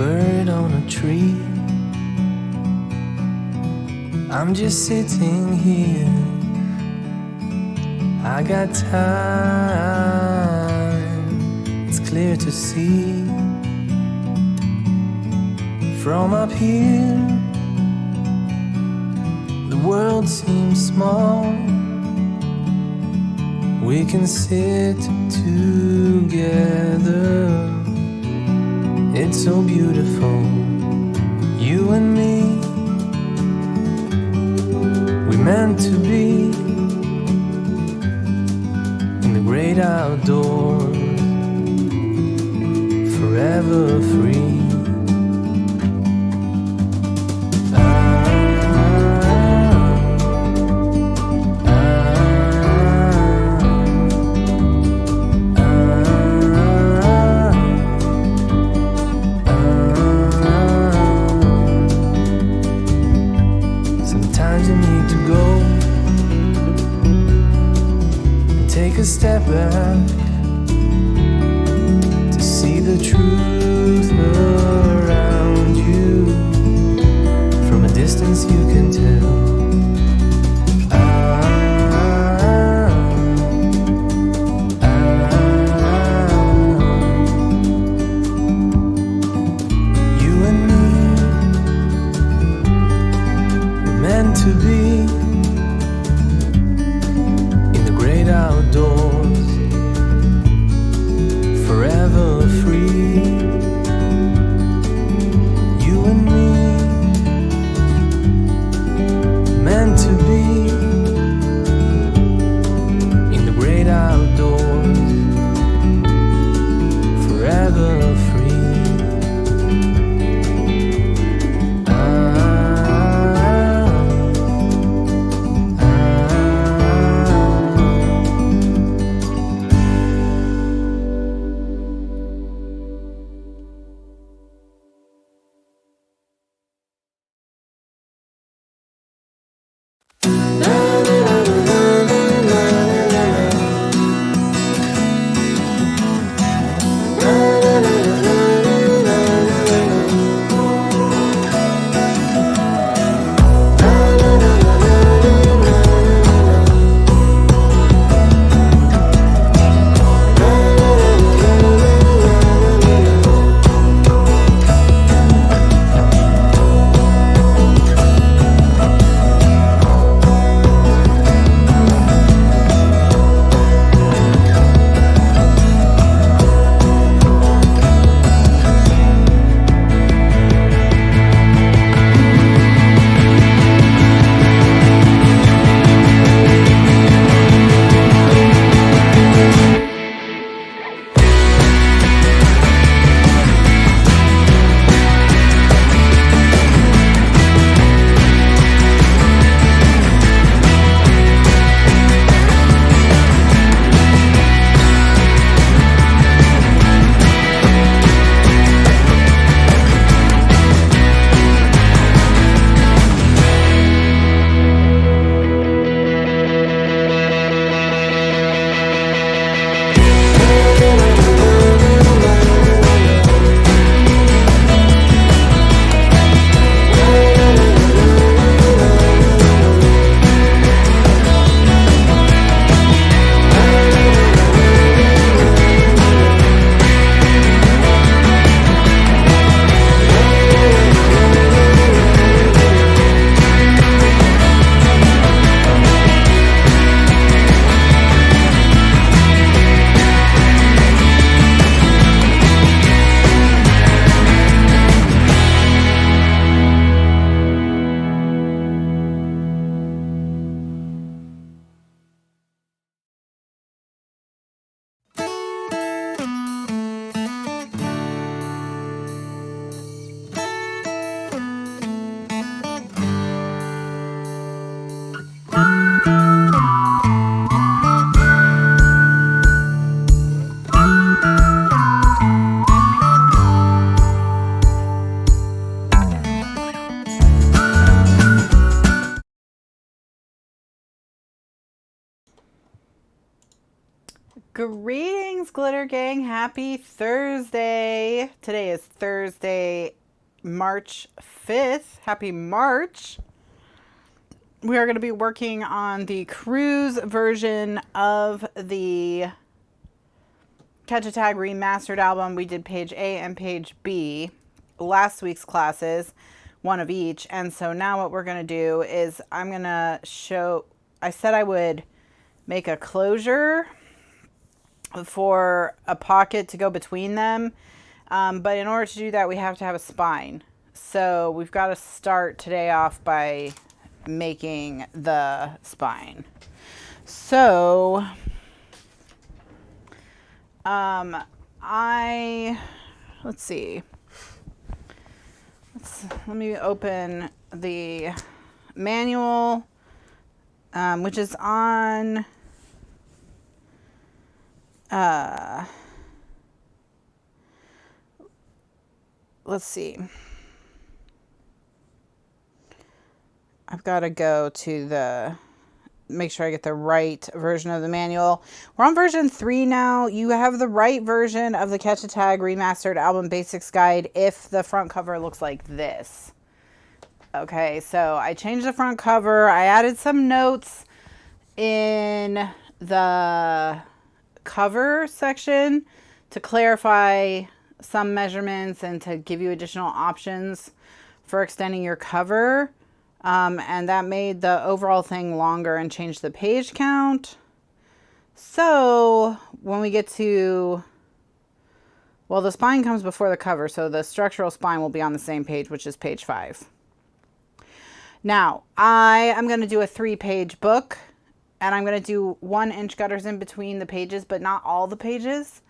bird on a tree. I'm just sitting here. I got time, it's clear to see. From up here, the world seems small. We can sit together. It's so beautiful, you and me. We meant to be in the great outdoors, forever free. A step back to see the truth around you. From a distance you can tell. to be in the great outdoors, forever free. You and me, meant to be in the great outdoors, forever free. Greetings, Glitter Gang. Happy Thursday. Today is Thursday, March 5th. Happy March. We are going to be working on the cruise version of the Catch-A-Tag Remastered album. We did page A and page B, last week's classes, one of each. And so now what we're going to do is I'm going to show, I said I would make a closure for a pocket to go between them. But in order to do that, we have to have a spine. So we've got to start today off by making the spine. So let's see. Let me open the manual, which is on let's see. I've got to go to the, make sure I get the right version of the manual. We're on version 3 now. You have the right version of the Catch-A-Tag Remastered Album Basics Guide if the front cover looks like this. Okay, so I changed the front cover. I added some notes in the cover section to clarify some measurements and to give you additional options for extending your cover. And that made the overall thing longer and changed the page count. So when we get to, well, the spine comes before the cover, so the structural spine will be on the same page, which is page 5. Now, I am going to do a 3-page book, and I'm going to do 1-inch gutters in between the pages, but not all the pages,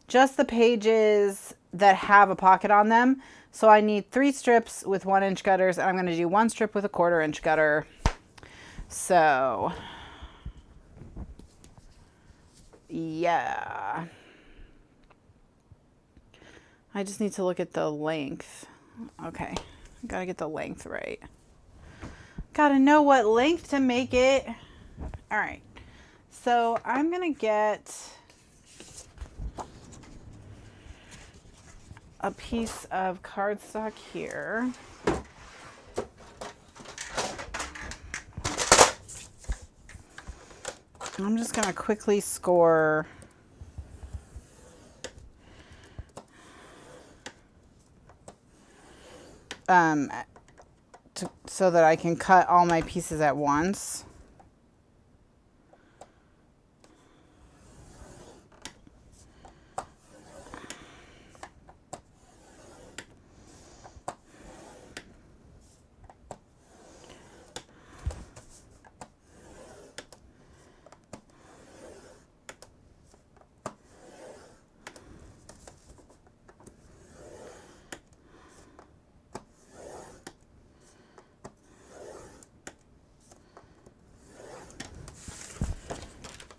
just the pages that have a pocket on them. So I need 3 strips with 1-inch gutters, and I'm going to do 1 strip with a 1/4-inch gutter. So, yeah. I just need to look at the length. Okay, gotta get the length right. Gotta know what length to make it. All right, so I'm gonna get a piece of cardstock here. I'm just gonna quickly score so that I can cut all my pieces at once.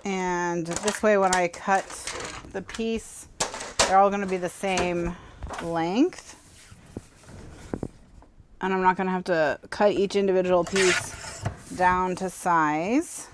And this way, when I cut the piece, they're all going to be the same length. And I'm not going to have to cut each individual piece down to size.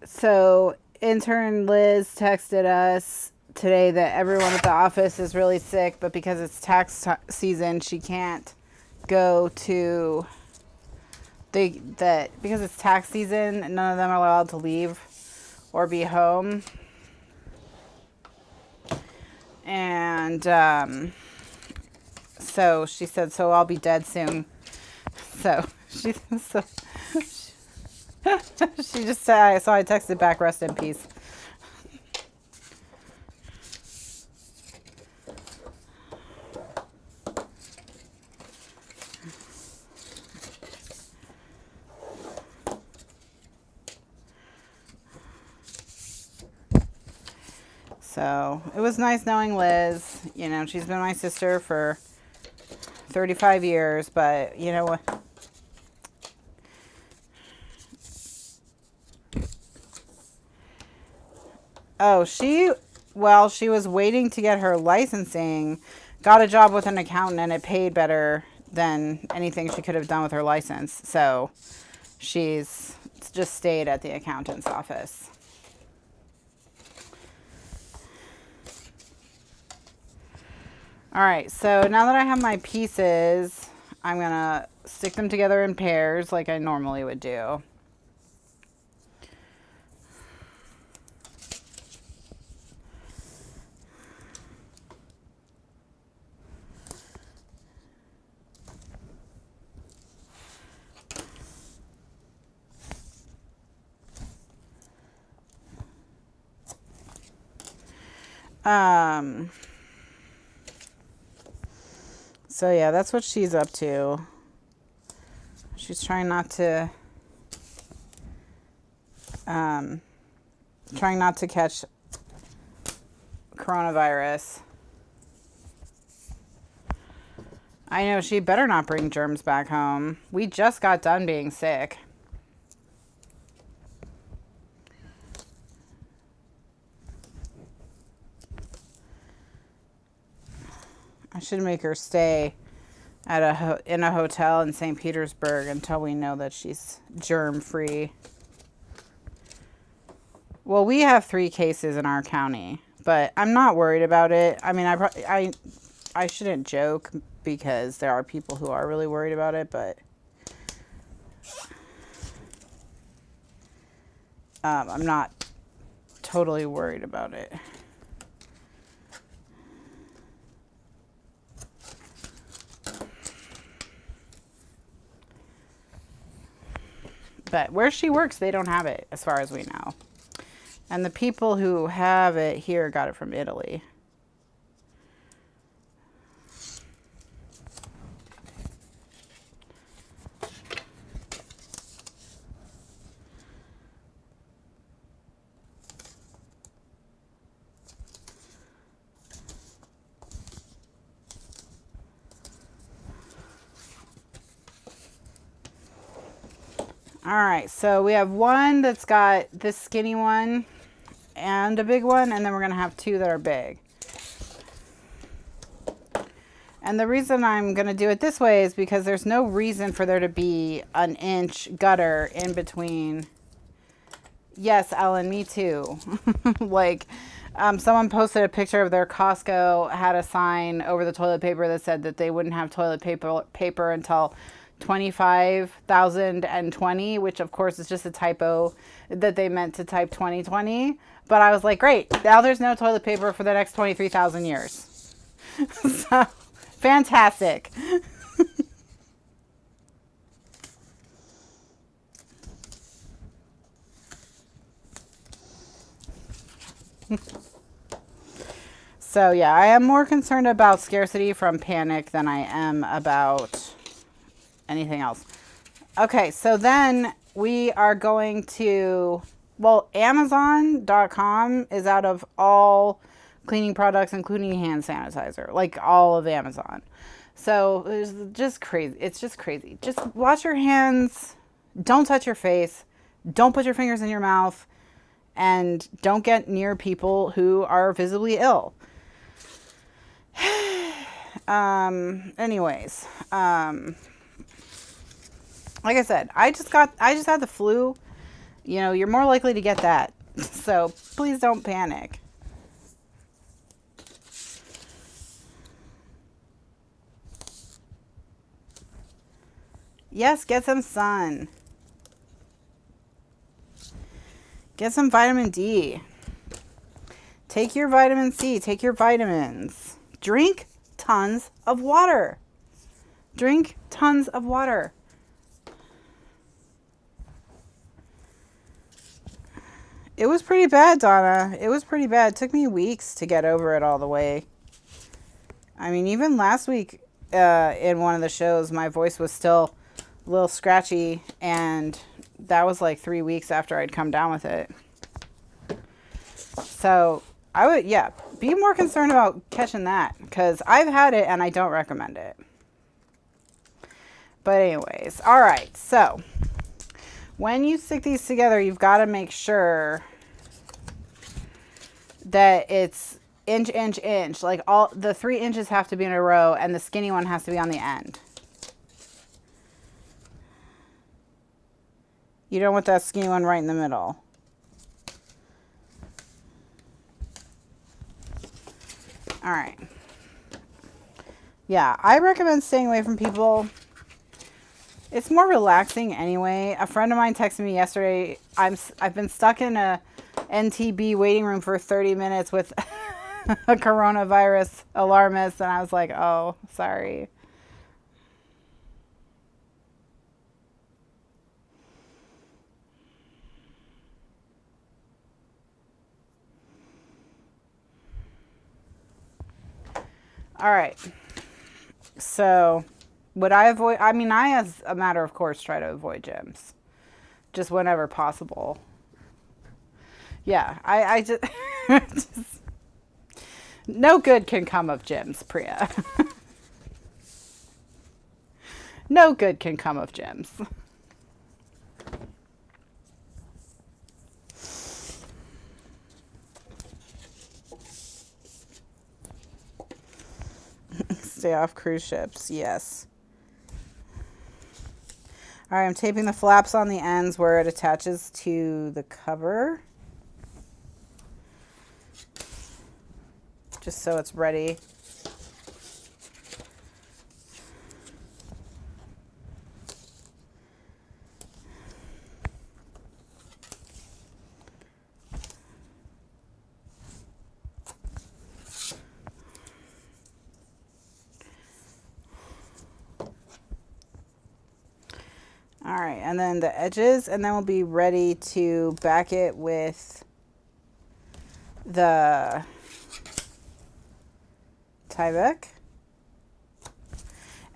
So intern Liz texted us today that everyone at the office is really sick, but because it's tax season, she can't go to because it's tax season, none of them are allowed to leave or be home. And so she said, so I'll be dead soon. So she she just said, so I texted back, rest in peace. So it was nice knowing Liz. You know, she's been my sister for 35 years, but you know what? Oh, she was waiting to get her licensing, got a job with an accountant, and it paid better than anything she could have done with her license. So she's just stayed at the accountant's office. All right, so now that I have my pieces, I'm gonna stick them together in pairs like I normally would do. So yeah, that's what she's up to. She's trying not to Trying not to catch coronavirus. I know, she better not bring germs back home. We just got done being sick. I should make her stay at in a hotel in St. Petersburg until we know that she's germ-free. Well, we have 3 cases in our county, but I'm not worried about it. I mean, I shouldn't joke because there are people who are really worried about it, but I'm not totally worried about it. But where she works, they don't have it, as far as we know. And the people who have it here got it from Italy. All right, so we have one that's got this skinny one and a big one, and then we're gonna have 2 that are big. And the reason I'm gonna do it this way is because there's no reason for there to be an inch gutter in between. Yes, Ellen, me too. Like, someone posted a picture of their Costco, had a sign over the toilet paper that said that they wouldn't have toilet paper until 25,020, which of course is just a typo that they meant to type 2020. But I was like, great, now there's no toilet paper for the next 23,000 years. So, fantastic. So yeah, I am more concerned about scarcity from panic than I am about anything else. Okay, so then we are going to, well, Amazon.com is out of all cleaning products, including hand sanitizer, like all of Amazon. So it's just crazy. It's just crazy. Just wash your hands. Don't touch your face. Don't put your fingers in your mouth. And don't get near people who are visibly ill. Anyways, like I said, I just had the flu. You know, you're more likely to get that. So please don't panic. Yes, get some sun. Get some vitamin D. Take your vitamin C. Take your vitamins. Drink tons of water. Drink tons of water. It was pretty bad, Donna. It was pretty bad. It took me weeks to get over it all the way. I mean, even last week in one of the shows, my voice was still a little scratchy, and that was like 3 weeks after I'd come down with it. So I would, yeah, be more concerned about catching that, because I've had it and I don't recommend it. But anyways, all right, so when you stick these together, you've got to make sure that it's inch, inch, inch. Like all the 3 inches have to be in a row, and the skinny one has to be on the end. You don't want that skinny one right in the middle. All right. Yeah, I recommend staying away from people. It's more relaxing anyway. A friend of mine texted me yesterday, I've been stuck in a NTB waiting room for 30 minutes with a coronavirus alarmist, and I was like, oh, sorry. All right. So would I avoid, I mean, I, as a matter of course, try to avoid gyms just whenever possible. Yeah, I just, just no good can come of gyms, Priya. No good can come of gyms. Stay off cruise ships, yes. All right, I'm taping the flaps on the ends where it attaches to the cover. Just so it's ready. All right, and then the edges, and then we'll be ready to back it with the Tyvek.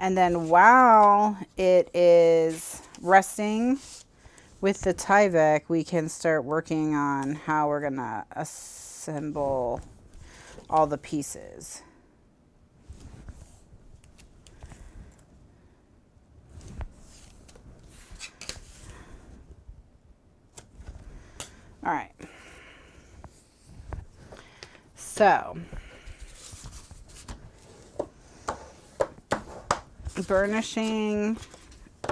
And then while it is resting with the Tyvek, we can start working on how we're gonna assemble all the pieces. All right. So, burnishing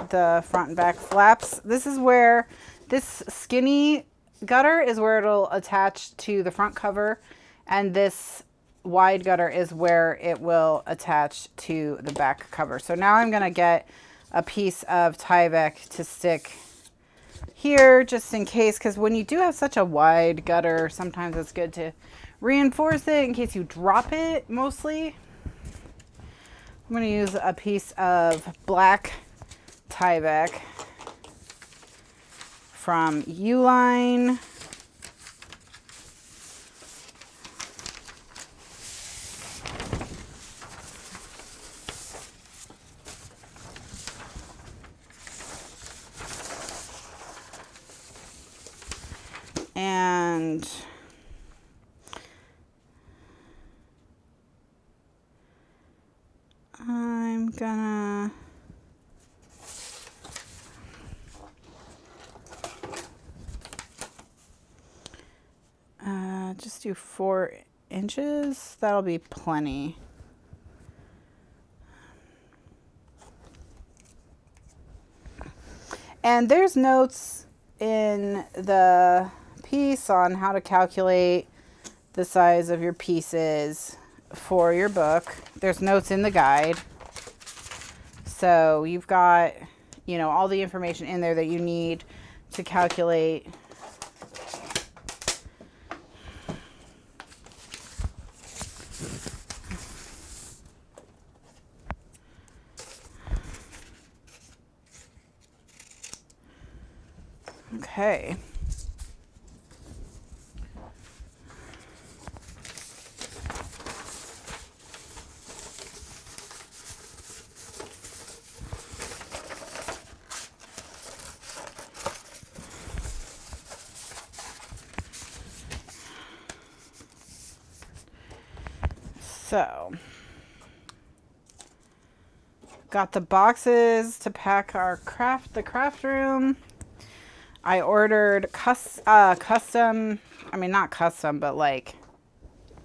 the front and back flaps. This is where this skinny gutter is where it'll attach to the front cover, and this wide gutter is where it will attach to the back cover. So now I'm going to get a piece of Tyvek to stick here just in case, because when you do have such a wide gutter, sometimes it's good to reinforce it in case you drop it mostly. I'm going to use a piece of black Tyvek from Uline. And I'm gonna just do 4 inches. That'll be plenty. And there's notes in the piece on how to calculate the size of your pieces for your book. There's notes in the guide. So you've got, you know, all the information in there that you need to calculate. Okay. So, got the boxes to pack our the craft room. I ordered custom, I mean not custom, but like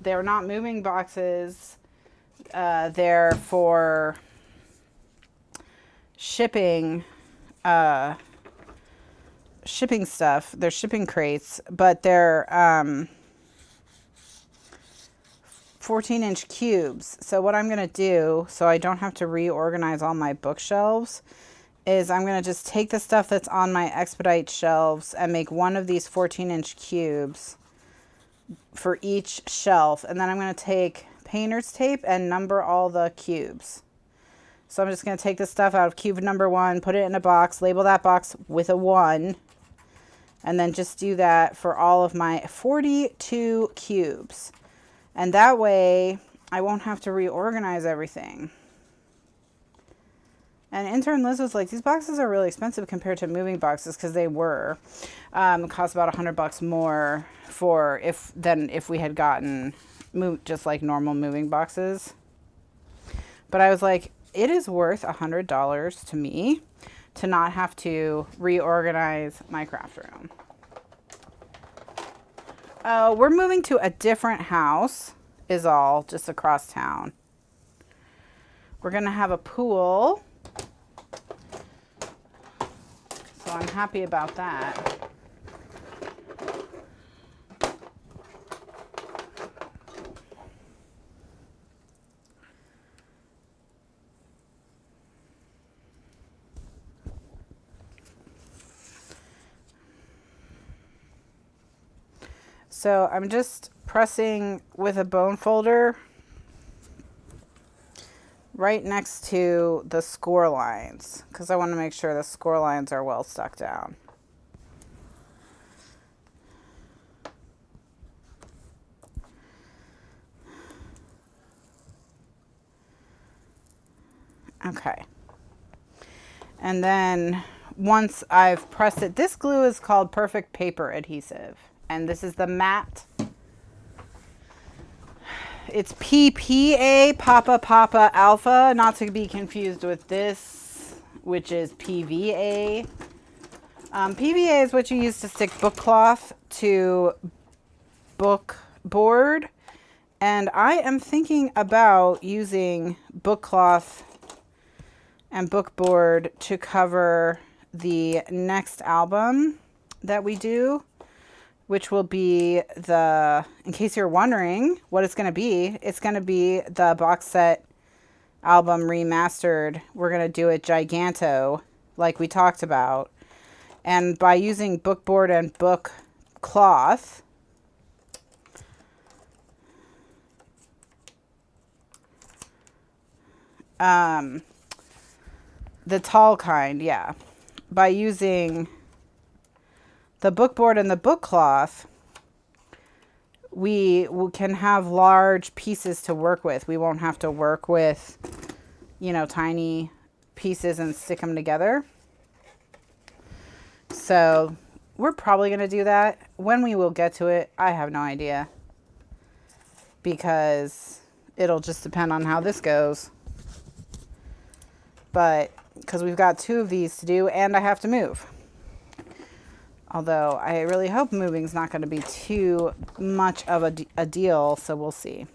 they're not moving boxes. They're for shipping shipping stuff. They're shipping crates, but they're 14-inch cubes. So what I'm going to do, so I don't have to reorganize all my bookshelves, is I'm going to just take the stuff that's on my expedite shelves and make one of these 14-inch cubes for each shelf. And then I'm going to take painter's tape and number all the cubes. So I'm just going to take the stuff out of cube number 1, put it in a box, label that box with a 1, and then just do that for all of my 42 cubes. And that way I won't have to reorganize everything. And intern Liz was like, these boxes are really expensive compared to moving boxes, because they were. It cost about $100 more than if we had gotten just like normal moving boxes. But I was like, it is worth $100 to me to not have to reorganize my craft room. We're moving to a different house, is all, just across town. We're gonna have a pool, so I'm happy about that. So I'm just pressing with a bone folder right next to the score lines, because I want to make sure the score lines are well stuck down. Okay. And then once I've pressed it, this glue is called Perfect Paper Adhesive. And this is the matte. It's PPA, Papa Alpha, not to be confused with this, which is PVA. PVA is what you use to stick book cloth to book board. And I am thinking about using book cloth and book board to cover the next album that we do, which will be in case you're wondering what it's going to be, it's going to be the box set album remastered. We're going to do it giganto, like we talked about. And by using book board and book cloth, the tall kind, yeah. By using the book board and the book cloth, we can have large pieces to work with. We won't have to work with, tiny pieces and stick them together. So we're probably going to do that. When we will get to it, I have no idea, because it'll just depend on how this goes. But because we've got 2 of these to do and I have to move. Although I really hope moving's not going to be too much of a deal, so we'll see.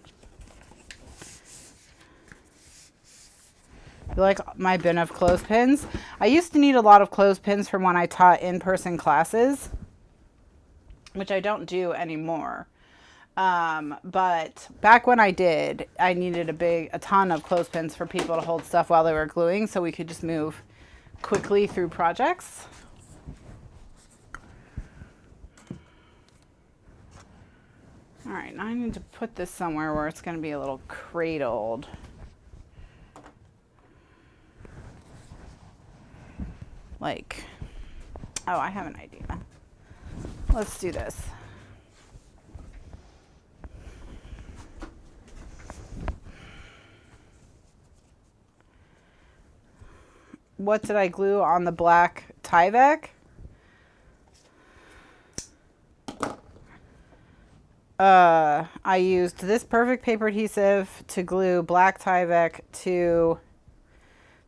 You like my bin of clothespins? I used to need a lot of clothespins from when I taught in-person classes, which I don't do anymore. But back when I did, I needed a ton of clothespins for people to hold stuff while they were gluing, so we could just move quickly through projects. All right, now I need to put this somewhere where it's going to be a little cradled. Like, oh, I have an idea. Let's do this. What did I glue on the black Tyvek? I used this Perfect Paper Adhesive to glue black Tyvek to,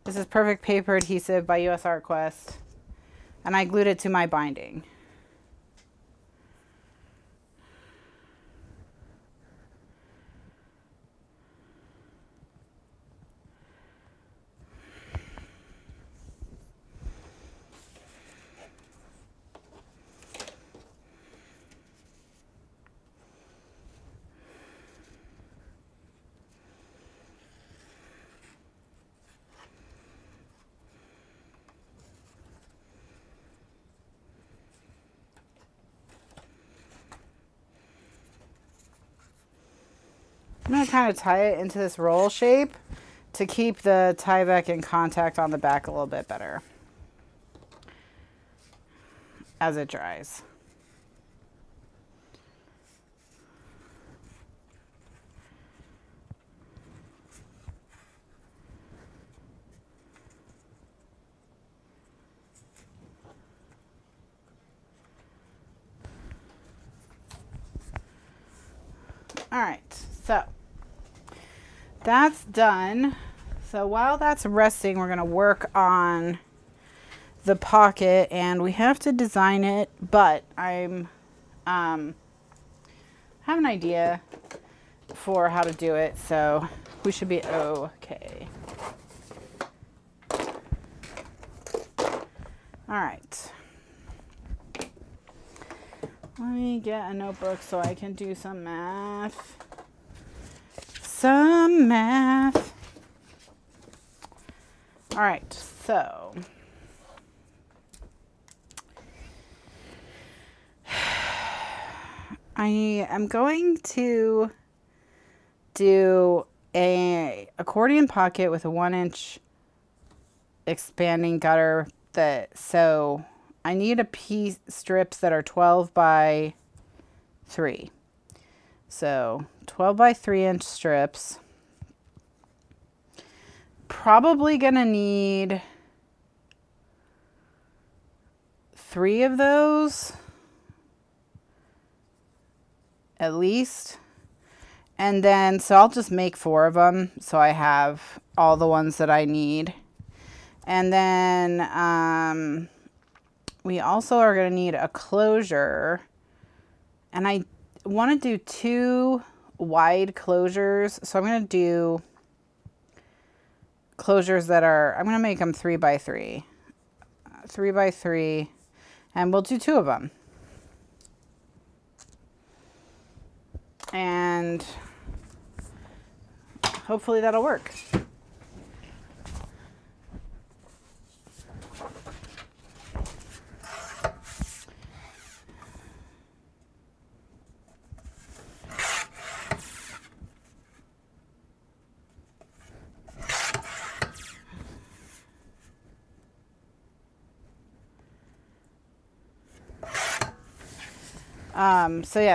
this is Perfect Paper Adhesive by US Art Quest, and I glued it to my binding. I'm going to kind of tie it into this roll shape to keep the Tyvek in contact on the back a little bit better as it dries. All right, so that's done. So while that's resting, we're gonna work on the pocket, and we have to design it, but I'm have an idea for how to do it, so we should be okay. All right. Let me get a notebook so I can do some math. Some math. All right, so I am going to do a accordion pocket with a 1-inch expanding gutter. So I need a piece strips that are 12 by 3. So 12 by 3-inch strips. Probably gonna need 3 of those at least. And then, so I'll just make 4 of them so I have all the ones that I need. And then we also are going to need a closure. And I want to do 2 wide closures. So I'm going to do closures that are, I'm going to make them 3 by 3. 3 by 3. And we'll do 2 of them. And hopefully that'll work.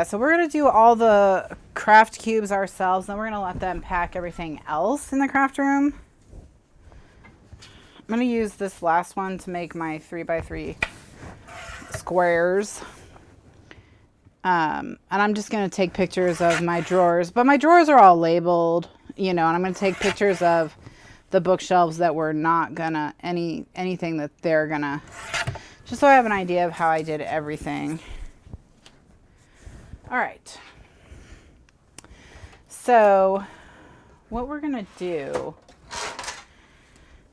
So we're going to do all the craft cubes ourselves, then we're going to let them pack everything else in the craft room. I'm going to use this last one to make my 3 by 3 squares. And I'm just going to take pictures of my drawers, but my drawers are all labeled, you know, and I'm going to take pictures of the bookshelves that we're not gonna, anything that they're gonna, just so I have an idea of how I did everything. All right. So what we're going to do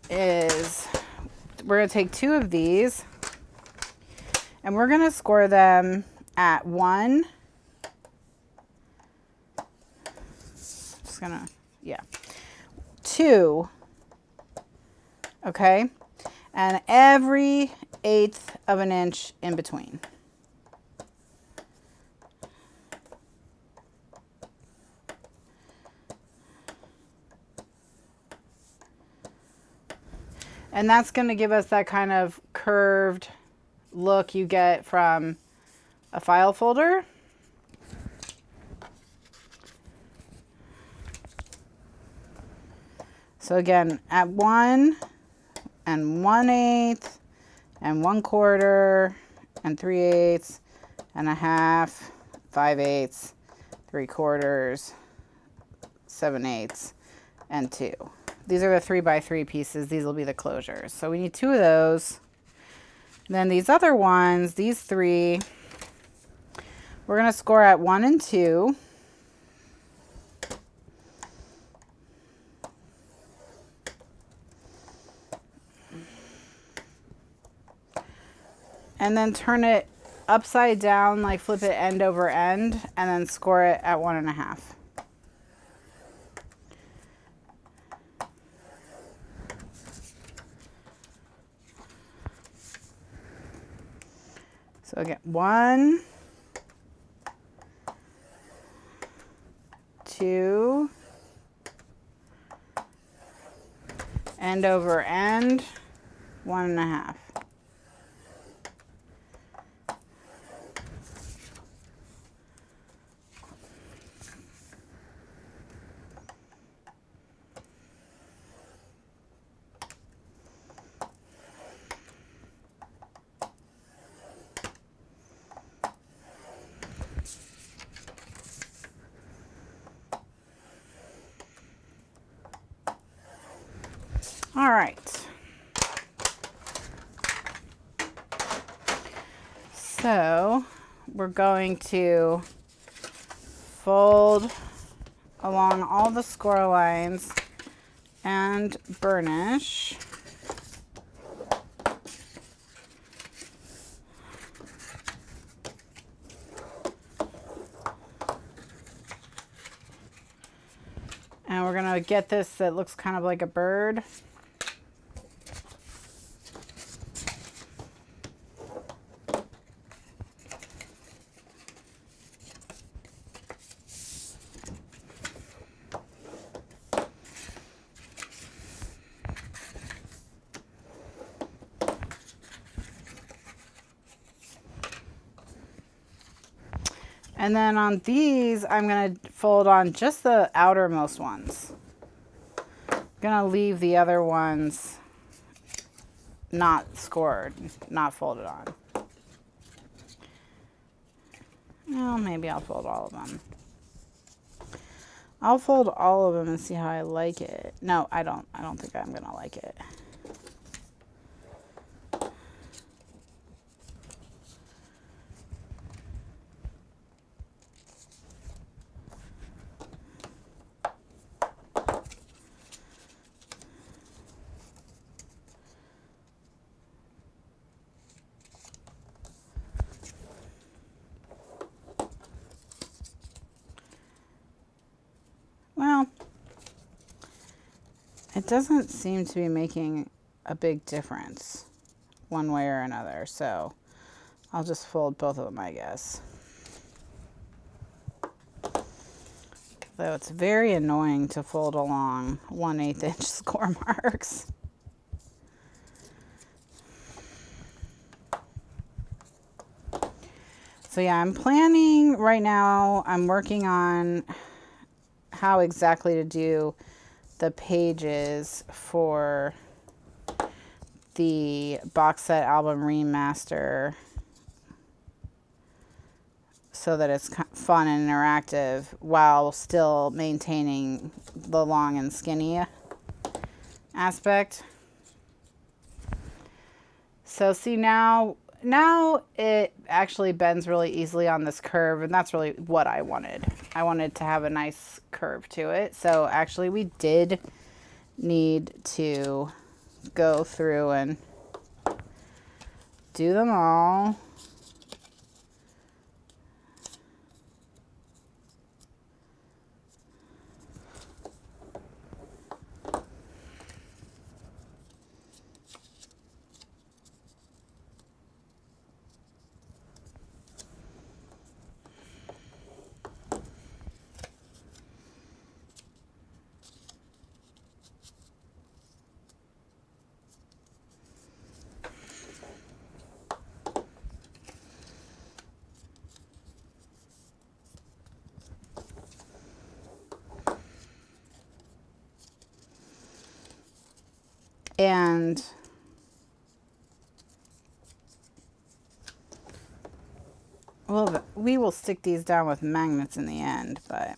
is we're going to take 2 of these and we're going to score them at 1. Just going to, yeah. 2. Okay. And every 1/8 of an inch in between. And that's going to give us that kind of curved look you get from a file folder. So again, at 1 and 1/8 and 1/4 and 3/8 and a half, 5/8, 3/4, 7/8, and 2. These are the 3 by 3 pieces. These will be the closures. So we need 2 of those. Then these other ones, these 3, we're going to score at 1 and 2. And then turn it upside down, like flip it end over end, and then score it at 1 1/2. So again, 1, 2, end over end, 1 1/2. All right. So we're going to fold along all the score lines and burnish. And we're gonna get this that looks kind of like a bird. And then on these, I'm gonna fold on just the outermost ones. I'm gonna leave the other ones not scored, not folded on. Well, maybe I'll fold all of them. I'll fold all of them and see how I like it. No, I don't think I'm gonna like it. Well, it doesn't seem to be making a big difference one way or another, so I'll just fold both of them, I guess. Though it's very annoying to fold along 1/8 inch score marks. So yeah, I'm planning right now, I'm working on how exactly to do the pages for the box set album remaster so that it's fun and interactive while still maintaining the long and skinny aspect. So see, now it actually bends really easily on this curve, and that's really what I wanted. I wanted to have a nice curve to it. So actually we did need to go through and do them all. And well, we will stick these down with magnets in the end, but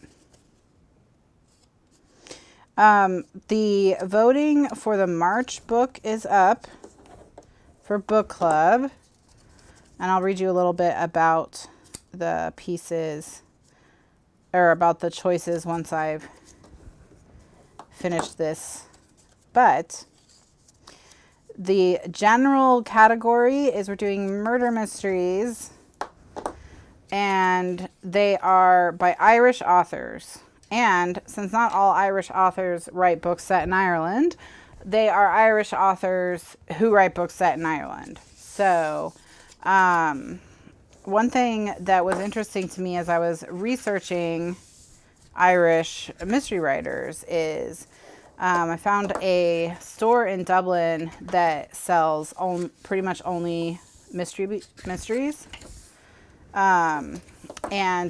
the voting for the March book is up for book club, and I'll read you a little bit about the pieces, or about the choices once I've finished this. But the general category is we're doing murder mysteries, and they are by Irish authors. And since not all Irish authors write books set in Ireland, they are Irish authors who write books set in Ireland. So one thing that was interesting to me as I was researching Irish mystery writers is I found a store in Dublin that sells pretty much only mysteries. And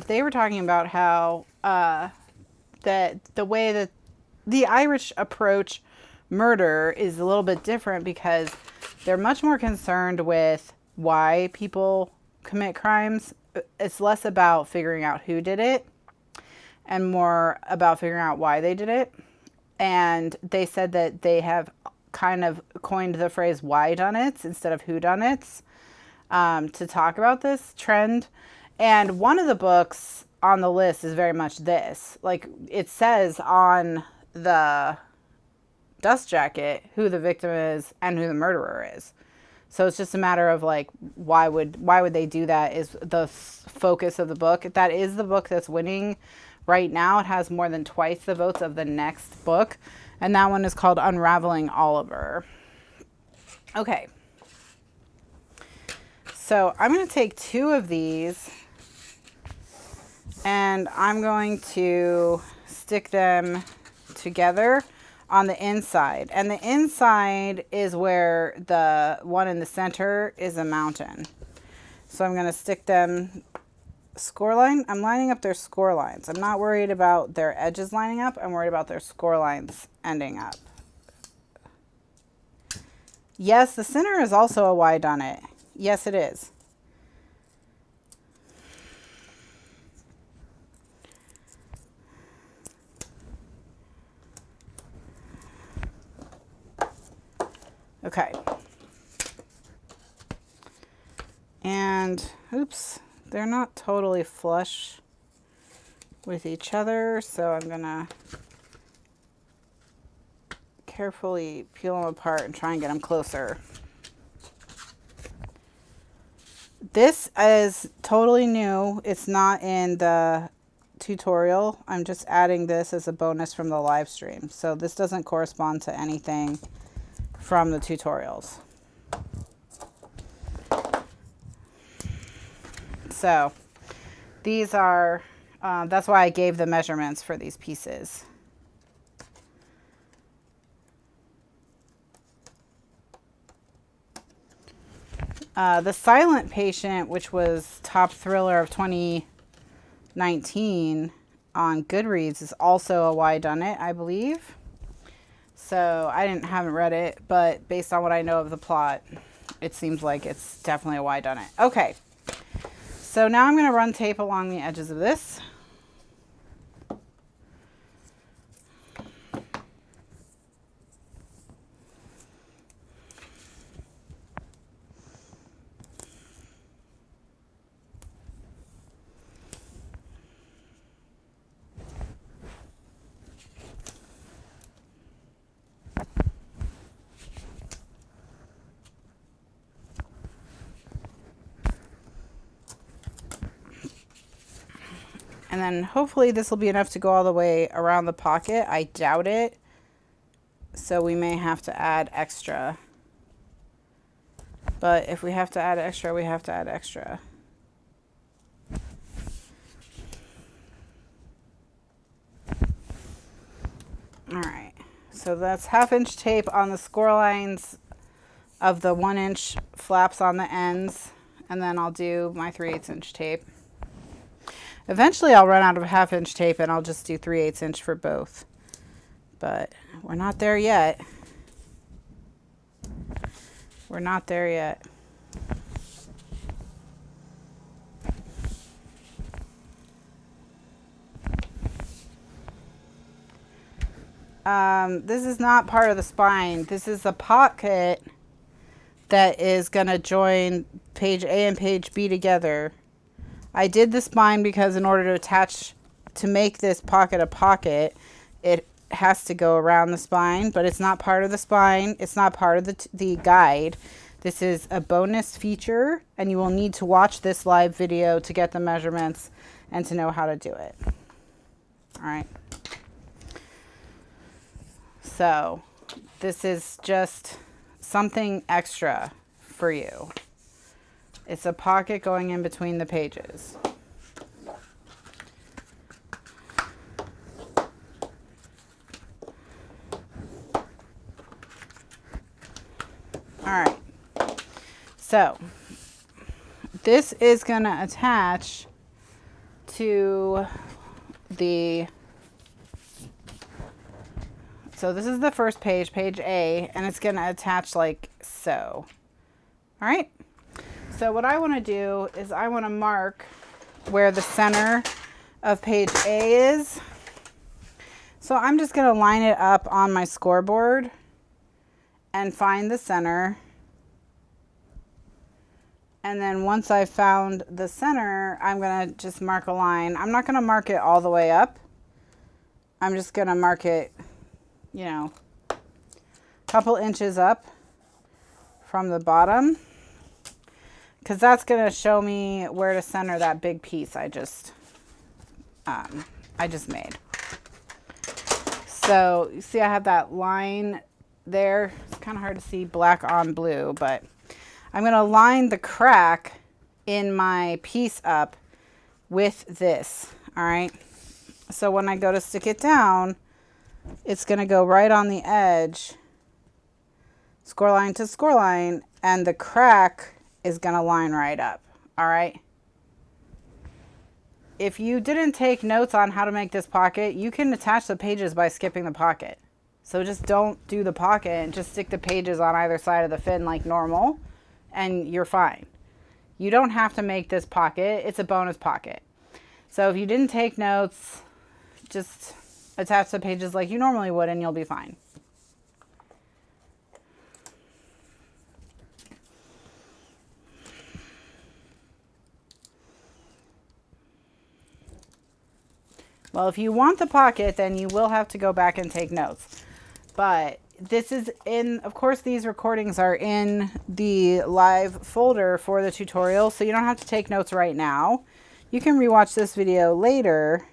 they were talking about how that the way that the Irish approach murder is a little bit different because they're much more concerned with why people commit crimes. It's less about figuring out who did it and more about figuring out why they did it. And they said that they have kind of coined the phrase whydunits instead of whodunits to talk about this trend. And one of the books on the list is very much this. Like, it says on the dust jacket who the victim is and who the murderer is. So it's just a matter of like, why would they do that is the focus of the book. That is the book that's winning right now. It has more than twice the votes of the next book. And that one is called Unraveling Oliver. Okay. So I'm going to take 2 of these and I'm going to stick them together on the inside. And the inside is where the one in the center is a mountain. So I'm going to stick them scoreline. I'm lining up their score lines. I'm not worried about their edges lining up. I'm worried about their score lines ending up. Yes, the center is also a whydunit. Yes, it is. Okay. And, oops, they're not totally flush with each other, so I'm gonna carefully peel them apart and try and get them closer. This is totally new. It's not in the tutorial. I'm just adding this as a bonus from the live stream. So this doesn't correspond to anything from the tutorials. So these are, that's why I gave the measurements for these pieces. The Silent Patient, which was top thriller of 2019 on Goodreads, is also a whydunit, I believe. So I haven't read it, but based on what I know of the plot, it seems like it's definitely a whydunit. Okay, so now I'm going to run tape along the edges of this. And then hopefully this will be enough to go all the way around the pocket. I doubt it. So we may have to add extra. But if we have to add extra, we have to add extra. All right. So that's 1/2 inch tape on the score lines of the 1 inch flaps on the ends. And then I'll do my 3/8 inch tape. Eventually I'll run out of 1/2 inch tape and I'll just do 3/8 inch for both. But we're not there yet. We're not there yet. This is not part of the spine. This is a pocket that is going to join page A and page B together. I did the spine because in order to make this pocket a pocket, it has to go around the spine, but it's not part of the spine. It's not part of the guide. This is a bonus feature, and you will need to watch this live video to get the measurements and to know how to do it. All right. So this is just something extra for you. It's a pocket going in between the pages. All right. So this is going to attach to the, so this is the first page, page A, and it's going to attach like so. All right. So what I want to do is I want to mark where the center of page A is. So I'm just going to line it up on my scoreboard and find the center. And then once I've found the center, I'm gonna just mark a line. I'm not gonna mark it all the way up. I'm just gonna mark it, you know, a couple inches up from the bottom, because that's gonna show me where to center that big piece I just made. So you see I have that line there. It's kind of hard to see black on blue, but I'm going to line the crack in my piece up with this, all right? So when I go to stick it down, it's going to go right on the edge, score line to score line, and the crack is going to line right up, all right? If you didn't take notes on how to make this pocket, you can attach the pages by skipping the pocket. So just don't do the pocket and just stick the pages on either side of the fin like normal, and you're fine. You don't have to make this pocket. It's a bonus pocket. So if you didn't take notes, just attach the pages like you normally would and you'll be fine. Well, if you want the pocket, then you will have to go back and take notes. But this is in, of course, these recordings are in the live folder for the tutorial, so you don't have to take notes right now. You can rewatch this video later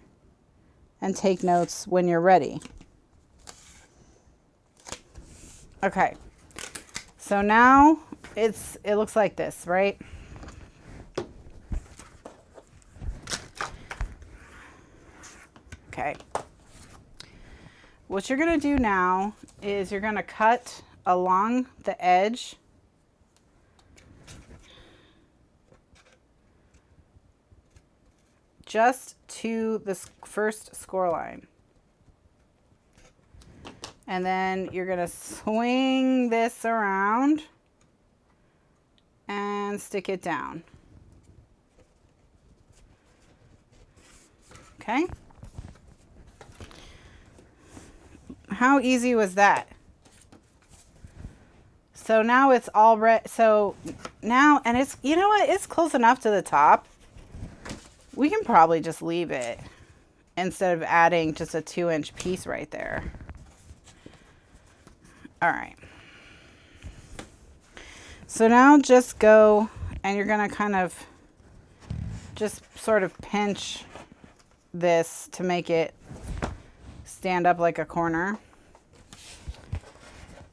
and take notes when you're ready. Okay, so now it looks like this, right? Okay. What you're going to do now is you're going to cut along the edge just to the first score line. And then you're going to swing this around and stick it down. Okay? How easy was that? So now it's all red. So now, and it's, you know what? It's close enough to the top. We can probably just leave it instead of adding just a 2-inch piece right there. All right. So now just go, and you're going to kind of just sort of pinch this to make it stand up like a corner,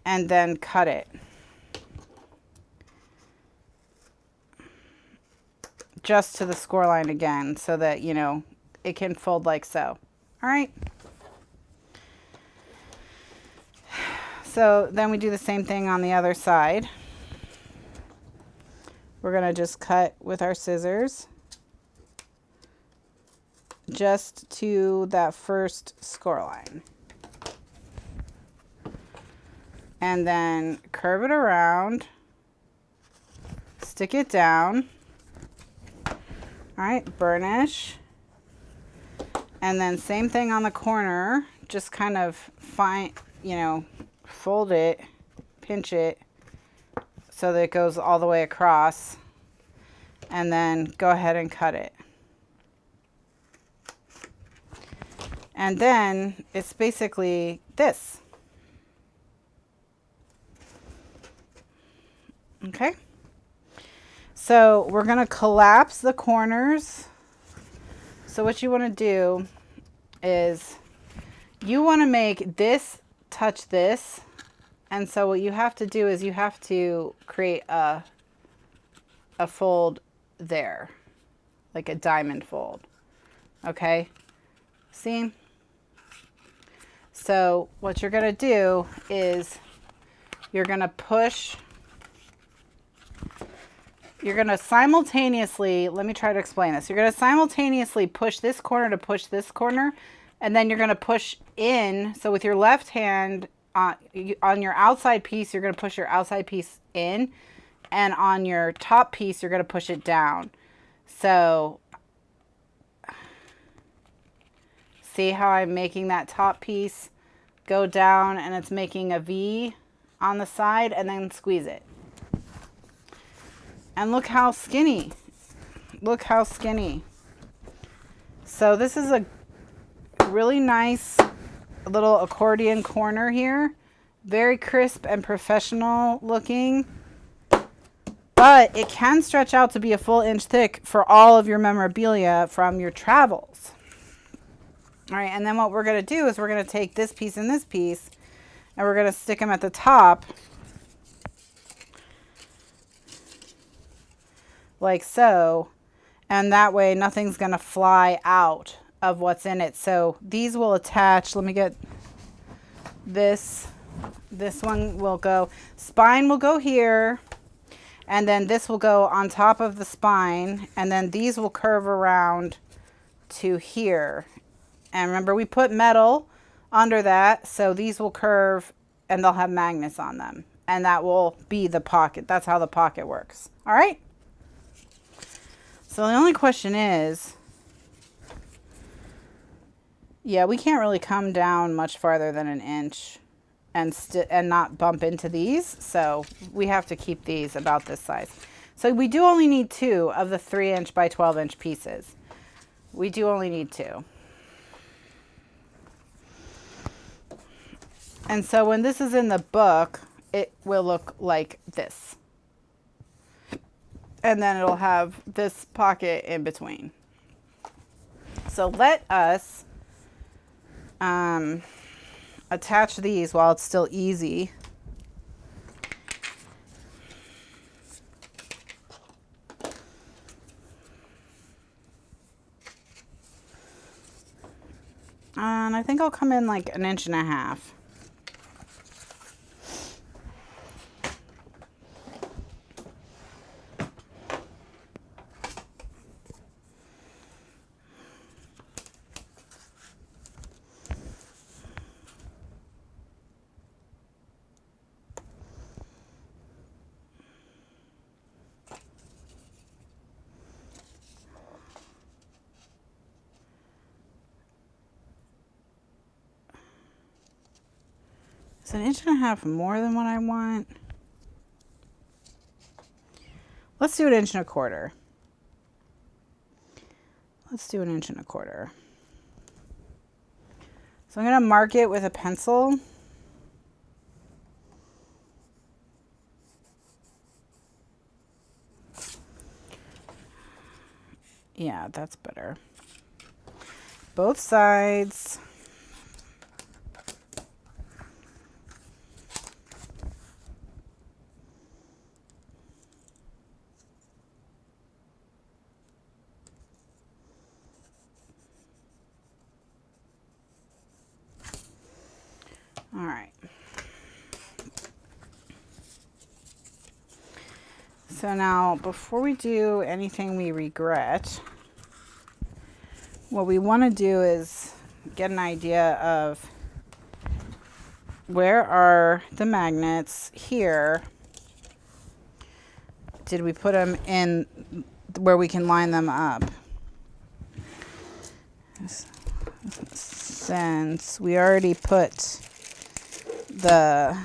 and then cut it. Just to the score line again, so that, you know, it can fold like so. All right. So then we do the same thing on the other side. We're going to just cut with our scissors just to that first score line. And then curve it around, stick it down. All right, burnish. And then same thing on the corner, just kind of fold it, pinch it so that it goes all the way across, and then go ahead and cut it. And then it's basically this. Okay. So we're going to collapse the corners. So what you want to do is you want to make this touch this. And so what you have to do is you have to create a fold there, like a diamond fold. Okay. See? So what you're going to do is you're going to push, you're going to simultaneously, let me try to explain this. You're going to simultaneously push this corner to push this corner, and then you're going to push in. So with your left hand on your outside piece, you're going to push your outside piece in, and on your top piece, you're going to push it down. So see how I'm making that top piece go down and it's making a V on the side and then squeeze it. And look how skinny. Look how skinny. So this is a really nice little accordion corner here. Very crisp and professional looking. But it can stretch out to be a full inch thick for all of your memorabilia from your travels. All right, and then what we're going to do is we're going to take this piece and this piece, and we're going to stick them at the top like so, and that way nothing's going to fly out of what's in it. So these will attach. Let me get this. This one will go, spine will go here, and then this will go on top of the spine, and then these will curve around to here. And remember, we put metal under that, so these will curve and they'll have magnets on them, and that will be the pocket. That's how the pocket works. All right. So the only question is, yeah, we can't really come down much farther than an inch and not bump into these. So we have to keep these about this size. So we do only need 2 of the 3-inch by 12-inch pieces. We do only need 2. And so when this is in the book, it will look like this. And then it'll have this pocket in between. So let us attach these while it's still easy. And I think I'll come in like 1.5 inches. Is 1.5 inches more than what I want? Let's do 1.25 inches. Let's do 1.25 inches. So I'm going to mark it with a pencil. Yeah, that's better. Both sides. All right. So now, before we do anything we regret, what we want to do is get an idea of where are the magnets here. Did we put them in where we can line them up? Since we already put the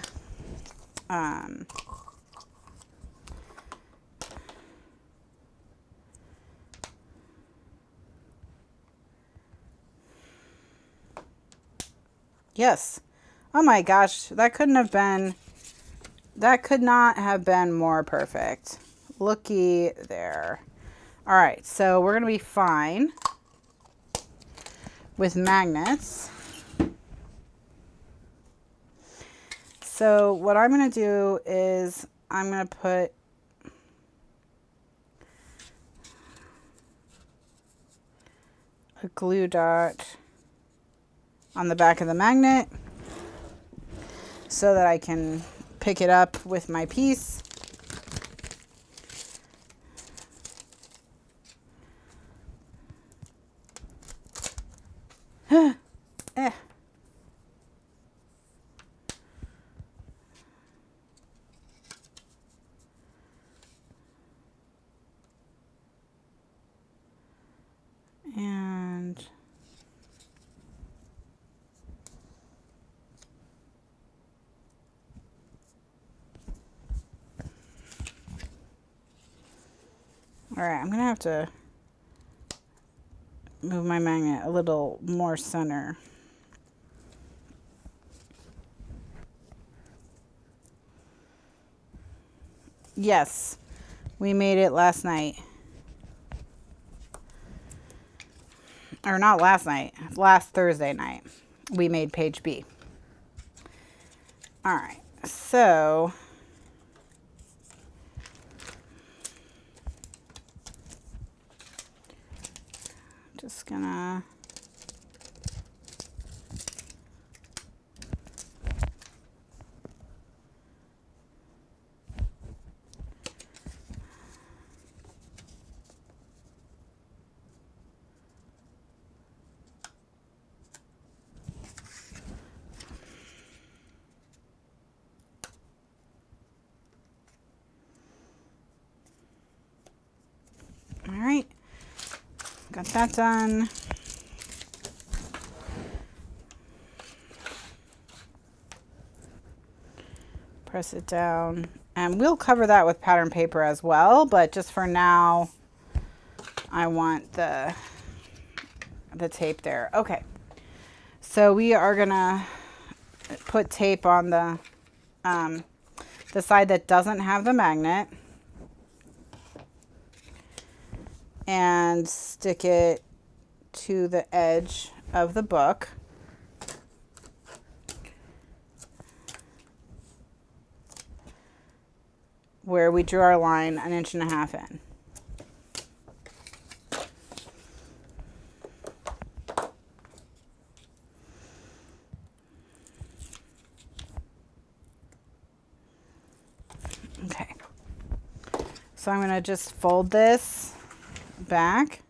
yes. Oh my gosh, that could not have been more perfect. Looky there. All right, so we're gonna be fine with magnets. So what I'm gonna do is I'm gonna put a glue dot on the back of the magnet so that I can pick it up with my piece. Eh. And right, I'm gonna have to move my magnet a little more center. Yes, we made it last night. Or not last night, last Thursday night. We made page B. All right, so just gonna all right, got that done. Press it down, and we'll cover that with pattern paper as well, but just for now I want the tape there. Okay, so we are gonna put tape on the side that doesn't have the magnet and stick it to the edge of the book. Where we drew our line 1.5 inches in. Okay, so I'm going to just fold this back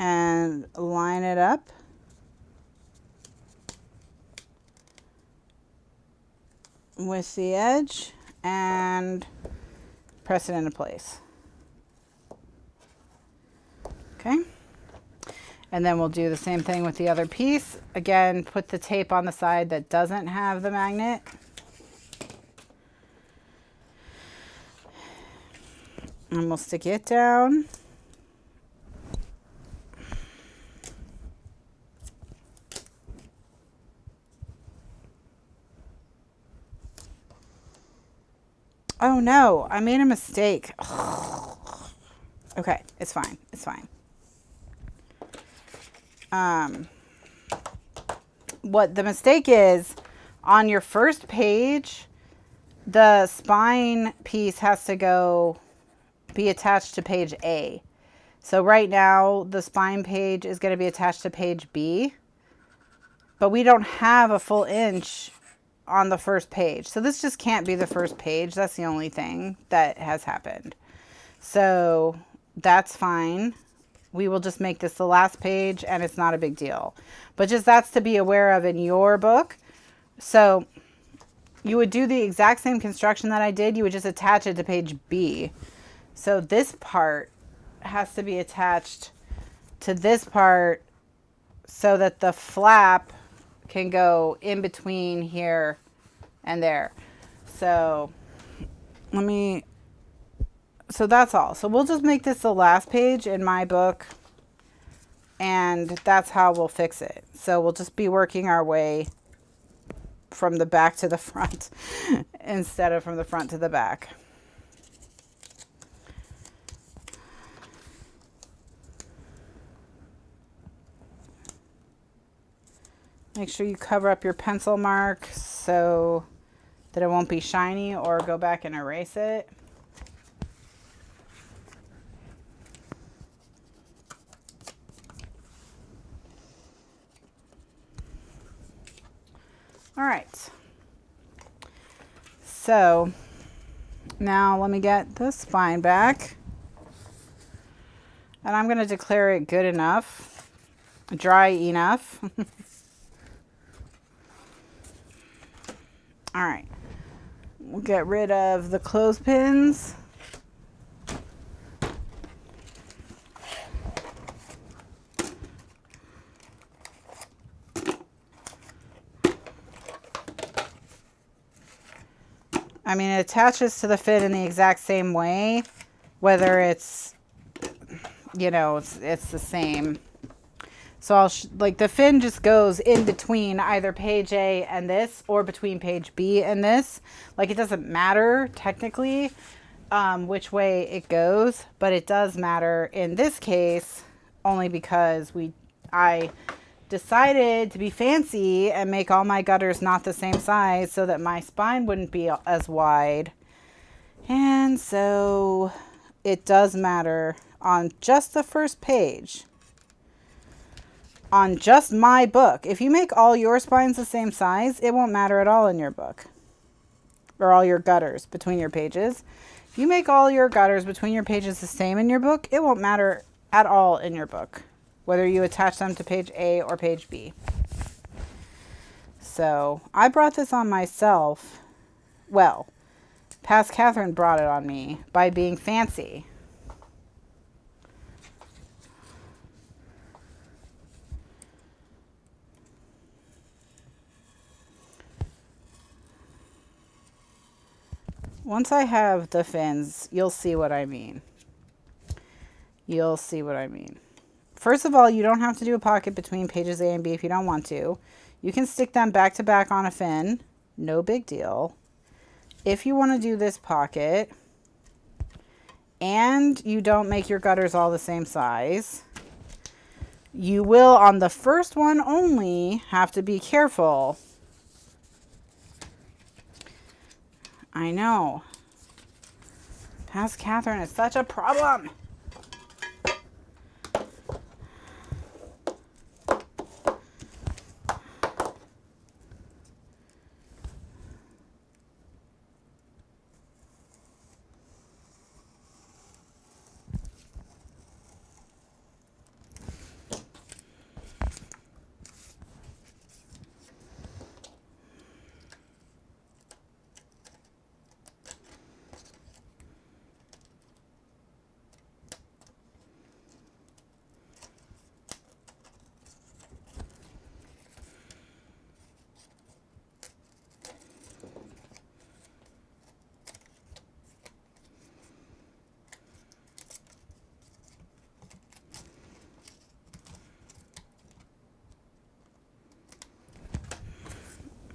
and line it up. With the edge and press it into place. Okay, and then we'll do the same thing with the other piece. Again, put the tape on the side that doesn't have the magnet. And we'll stick it down. Oh no, I made a mistake. Okay, it's fine. It's fine. What the mistake is, on your first page, the spine piece has to be attached to page A. So right now, the spine page is going to be attached to page B, but we don't have a full inch on the first page. So this just can't be the first page. That's the only thing that has happened. So that's fine. We will just make this the last page and it's not a big deal. But just that's to be aware of in your book. So you would do the exact same construction that I did. You would just attach it to page B. So this part has to be attached to this part so that the flap can go in between here and there. So so that's all. So we'll just make this the last page in my book, and that's how we'll fix it. So we'll just be working our way from the back to the front instead of from the front to the back. Make sure you cover up your pencil mark so that it won't be shiny, or go back and erase it. All right. So now let me get the spine back. And I'm going to declare it good enough, dry enough. All right, we'll get rid of the clothespins. I mean, it attaches to the fit in the exact same way whether it's, you know, it's the same. So I'll, like the fin just goes in between either page A and this, or between page B and this. Like it doesn't matter technically which way it goes, but it does matter in this case only because I decided to be fancy and make all my gutters not the same size so that my spine wouldn't be as wide. And so it does matter on just the first page. On just my book. If you make all your spines the same size, it won't matter at all in your book. Or all your gutters between your pages. If you make all your gutters between your pages the same in your book, it won't matter at all in your book, whether you attach them to page A or page B. So I brought this on myself. Well, past Kathryn brought it on me by being fancy. Once I have the fins, you'll see what I mean. You'll see what I mean. First of all, you don't have to do a pocket between pages A and B if you don't want to. You can stick them back to back on a fin. No big deal. If you want to do this pocket and you don't make your gutters all the same size, you will on the first one only have to be careful. I know. Past Kathryn is such a problem.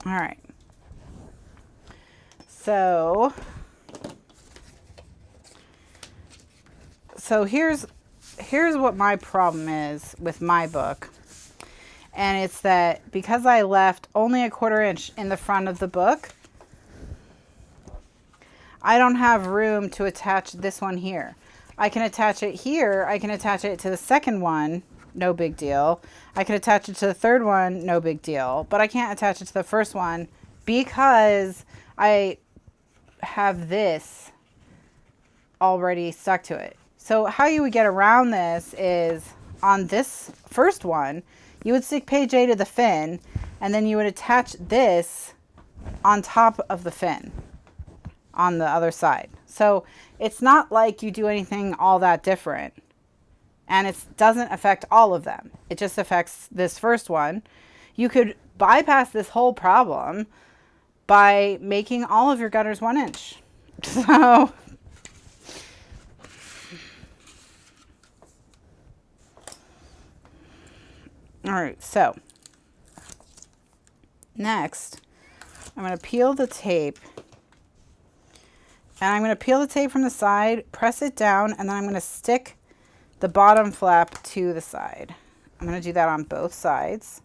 All right. So here's what my problem is with my book. And it's that because I left only a 1/4 inch in the front of the book, I don't have room to attach this one here. I can attach it here. I can attach it to the second one. No big deal. I can attach it to the third one, no big deal. But I can't attach it to the first one because I have this already stuck to it. So how you would get around this is on this first one, you would stick page A to the fin, and then you would attach this on top of the fin on the other side. So it's not like you do anything all that different. And it doesn't affect all of them. It just affects this first one. You could bypass this whole problem by making all of your gutters 1 inch. So, all right, so next, I'm going to peel the tape. And I'm going to peel the tape from the side, press it down, and then I'm going to stick the bottom flap to the side. I'm going to do that on both sides.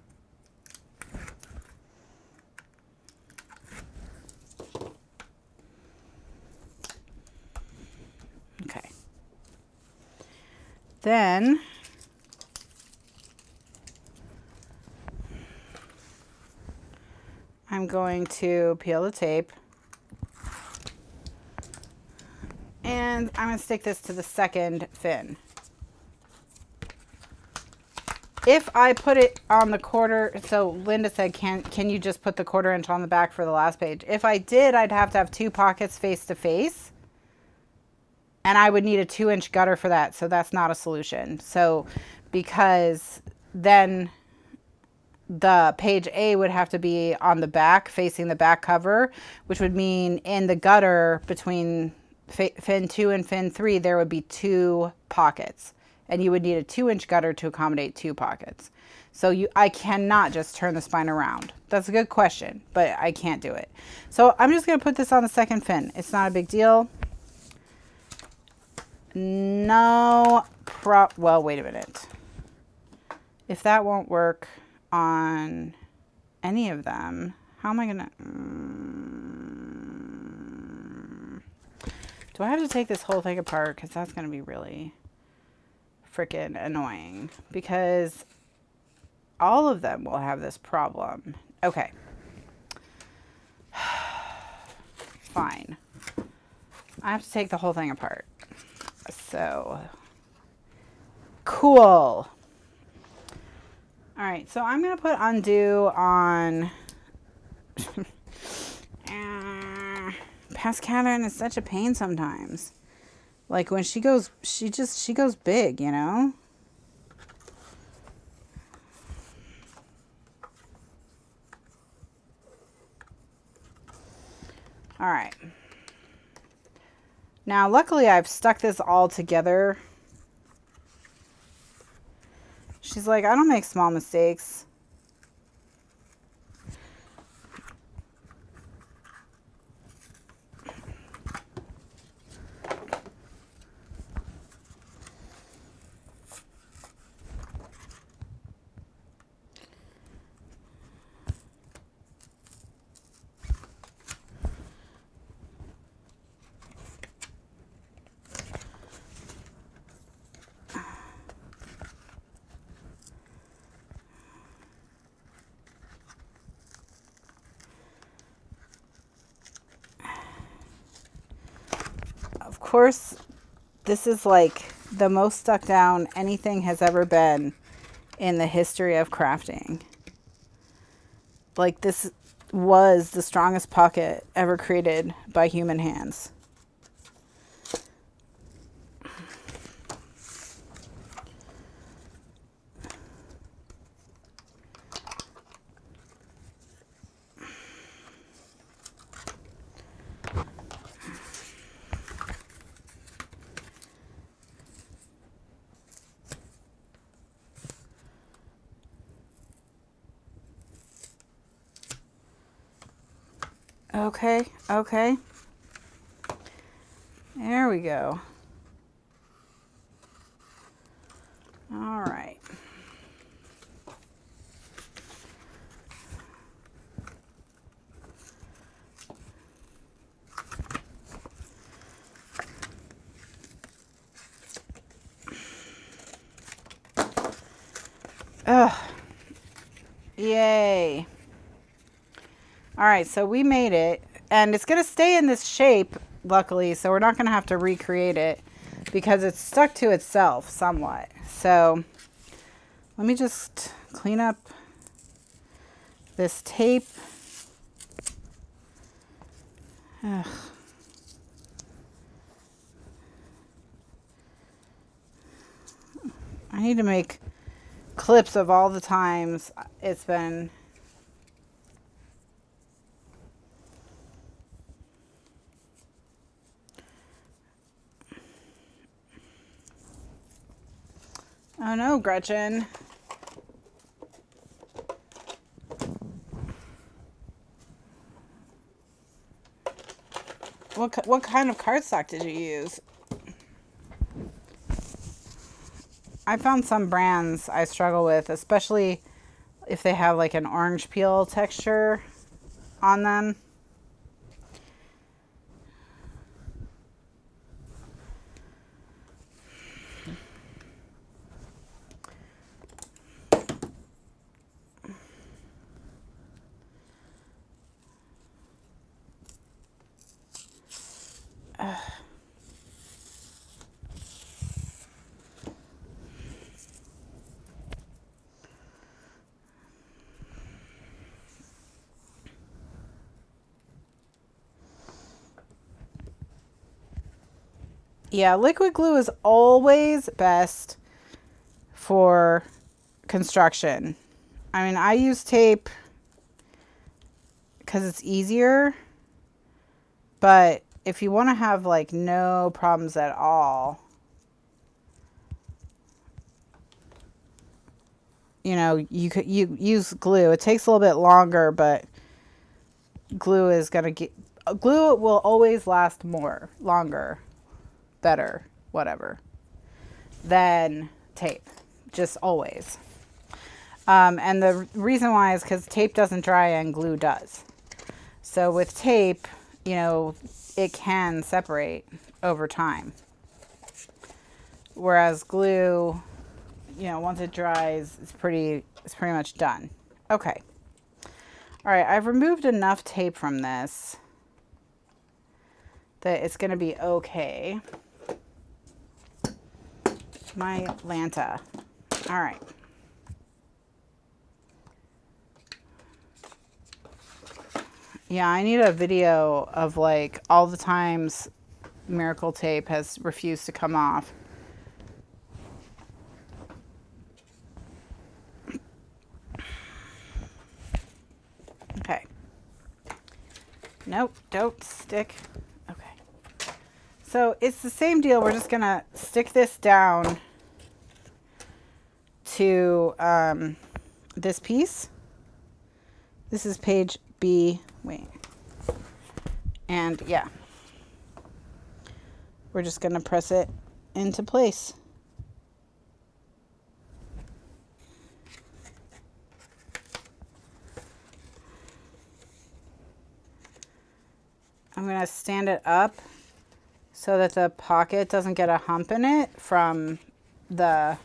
Okay. Then I'm going to peel the tape. And I'm going to stick this to the second fin. If I put it on the 1/4, so Linda said, can you just put the 1/4 inch on the back for the last page? If I did, I'd have to have 2 pockets face to face. And I would need a 2 inch gutter for that. So that's not a solution. So because then the page A would have to be on the back, facing the back cover, which would mean in the gutter between fin 2 and fin 3, there would be 2 pockets. And you would need a 2-inch gutter to accommodate 2 pockets. So I cannot just turn the spine around. That's a good question, but I can't do it. So I'm just going to put this on the second fin. It's not a big deal. Well, wait a minute. If that won't work on any of them, how am I going to... do I have to take this whole thing apart? Because that's going to be really freaking annoying. Because all of them will have this problem. Okay. Fine. I have to take the whole thing apart. So, cool. All right, so I'm going to put undo on... Past Kathryn is such a pain sometimes. Like when she goes, she goes big, you know? All right. Now, luckily I've stuck this all together. She's like, I don't make small mistakes. Of course, this is like the most stuck down anything has ever been in the history of crafting. Like this was the strongest pocket ever created by human hands. Okay, okay. There we go. All right. Ugh. Yay. All right, so we made it, and it's going to stay in this shape, luckily, so we're not going to have to recreate it because it's stuck to itself somewhat. So let me just clean up this tape. Ugh. I need to make clips of all the times it's been... Oh no, Gretchen. What kind of cardstock did you use? I found some brands I struggle with, especially if they have like an orange peel texture on them. Yeah, liquid glue is always best for construction. I mean, I use tape because it's easier, but if you want to have like no problems at all, you know, you could use glue. It takes a little bit longer, but glue is going to get, glue will always last longer, better, whatever, than tape. Just always. And the reason why is because tape doesn't dry and glue does. So with tape, you know, it can separate over time. Whereas glue, you know, once it dries, it's pretty much done. Okay. All right, I've removed enough tape from this that it's going to be okay. My Lanta. All right. Yeah, I need a video of like all the times Miracle Tape has refused to come off. Okay. Nope, don't stick. Okay. So it's the same deal. We're just gonna stick this down to this piece. This is page B. Wait. And yeah. We're just gonna press it into place. I'm going to stand it up so that the pocket doesn't get a hump in it from the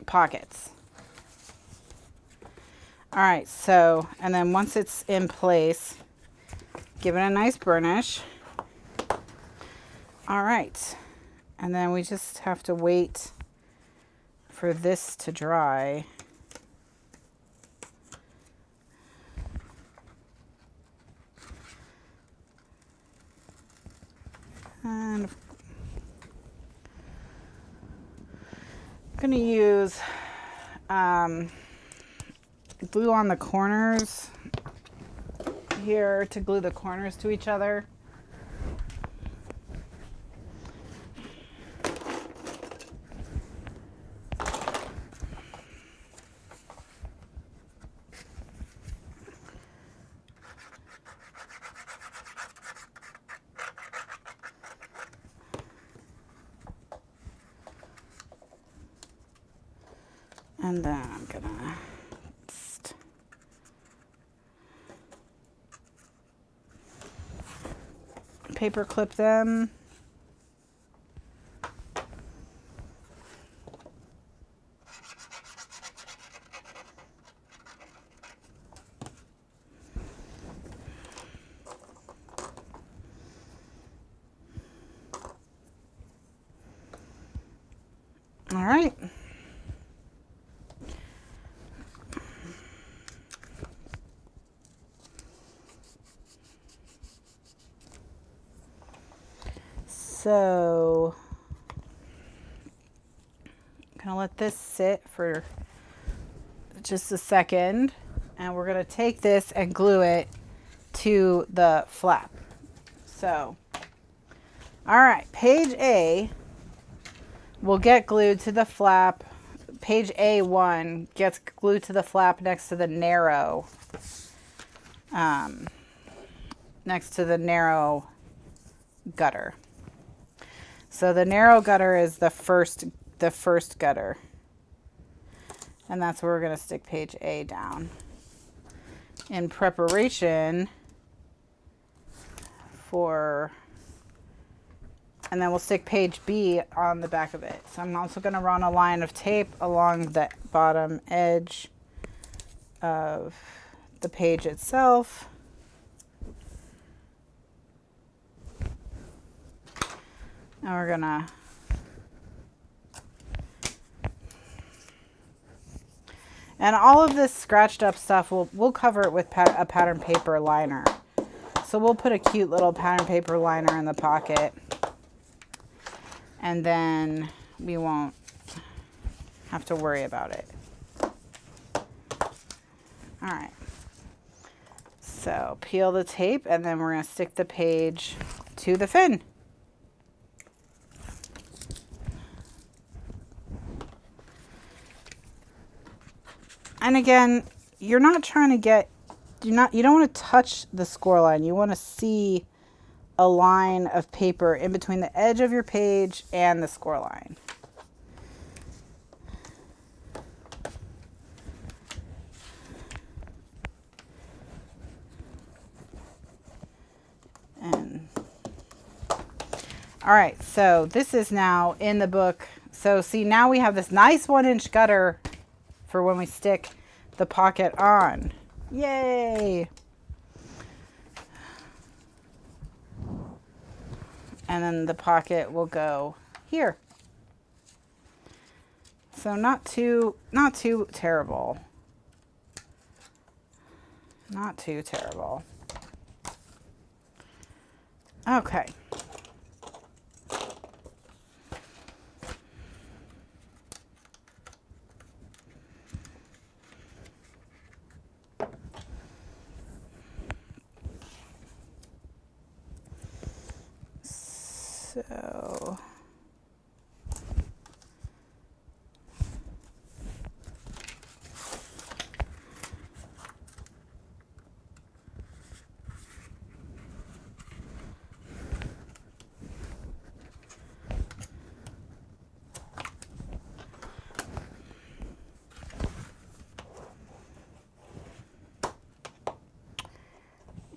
pockets. All right, so, and then once it's in place, give it a nice burnish. All right, and then we just have to wait for this to dry. And I'm going to use glue on the corners here to glue the corners to each other. And then I'm gonna paper clip them. All right. So I'm gonna let this sit for just a second, and we're gonna take this and glue it to the flap. So, all right, page A will get glued to the flap. Page A1 gets glued to the flap next to the narrow, gutter. So the narrow gutter is the first gutter. And that's where we're going to stick page A down. In preparation for, and then we'll stick page B on the back of it. So I'm also going to run a line of tape along the bottom edge of the page itself. Now we're gonna and all of this scratched up stuff we'll cover it with a pattern paper liner. So we'll put a cute little pattern paper liner in the pocket, and then we won't have to worry about it. All right. So peel the tape and then we're going to stick the page to the fin. And again, you're not trying to get, you don't want to touch the score line. You want to see a line of paper in between the edge of your page and the score line. And all right, so this is now in the book. So see, now we have this nice 1-inch gutter for when we stick the pocket on. Yay! And then the pocket will go here. So not too terrible. Not too terrible. Okay. So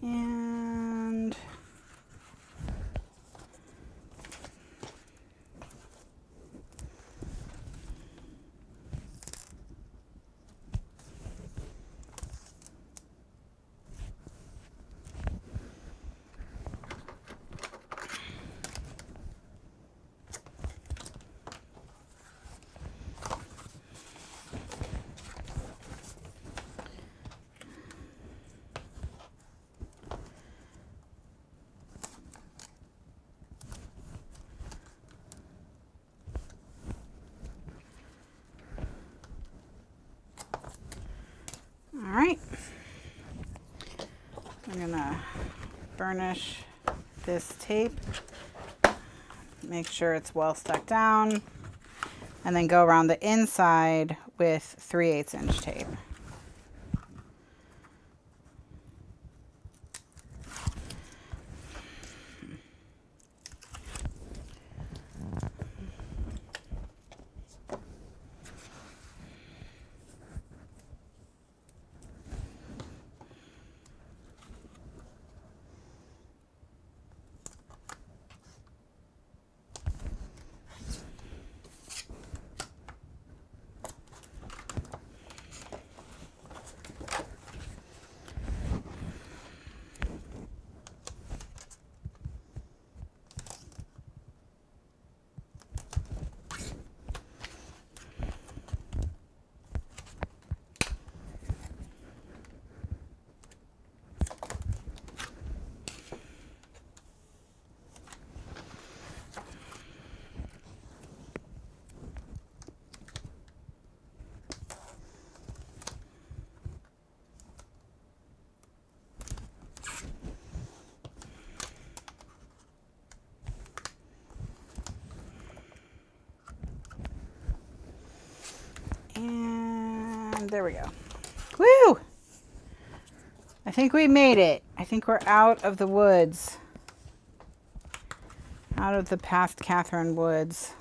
and all right. I'm gonna burnish this tape, make sure it's well stuck down, and then go around the inside with 3/8 inch tape. And there we go. Woo! I think we made it. I think we're out of the woods. Out of the past Kathryn woods.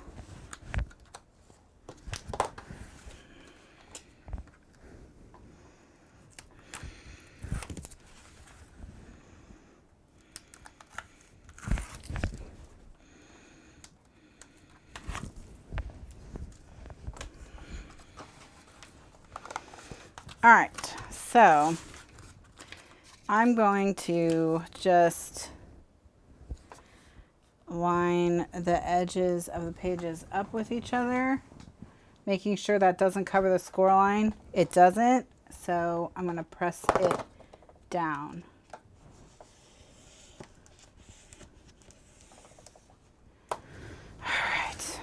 All right, so I'm going to just line the edges of the pages up with each other, making sure that doesn't cover the score line. It doesn't, so I'm going to press it down. All right.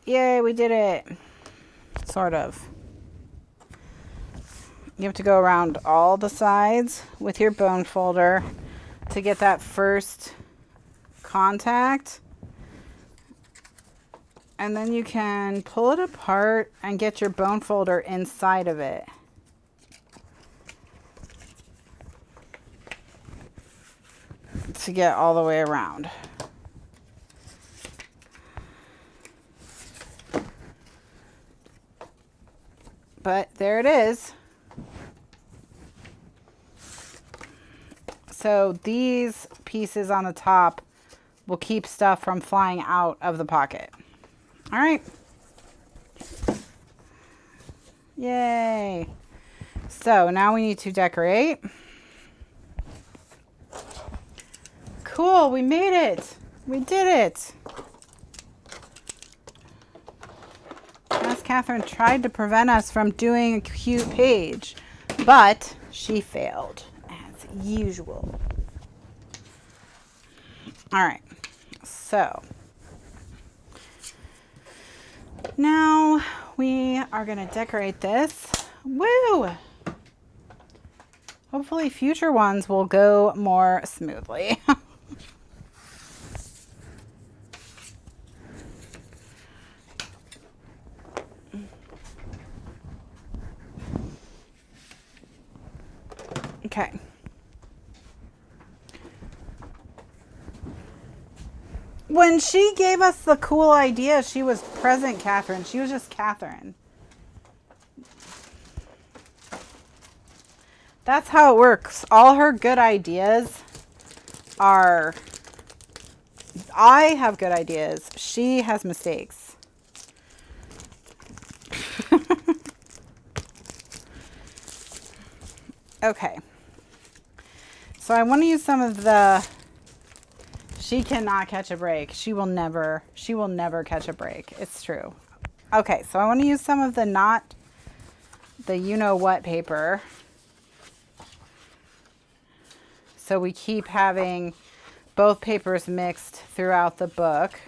Yay, we did it. Sort of. You have to go around all the sides with your bone folder to get that first contact. And then you can pull it apart and get your bone folder inside of it. To get all the way around. But there it is. So these pieces on the top will keep stuff from flying out of the pocket. All right. Yay. So now we need to decorate. Cool, we made it. We did it. As Kathryn tried to prevent us from doing a cute page, but she failed as usual. All right, so now we are gonna decorate this. Woo! Hopefully future ones will go more smoothly. Okay. When she gave us the cool idea, she was present Kathryn. She was just Kathryn. That's how it works. All her good ideas are... I have good ideas. She has mistakes. Okay. So I want to use some of the... She cannot catch a break. She will never catch a break. It's true. Okay, so I want to use some of the not the you-know-what paper. So we keep having both papers mixed throughout the book.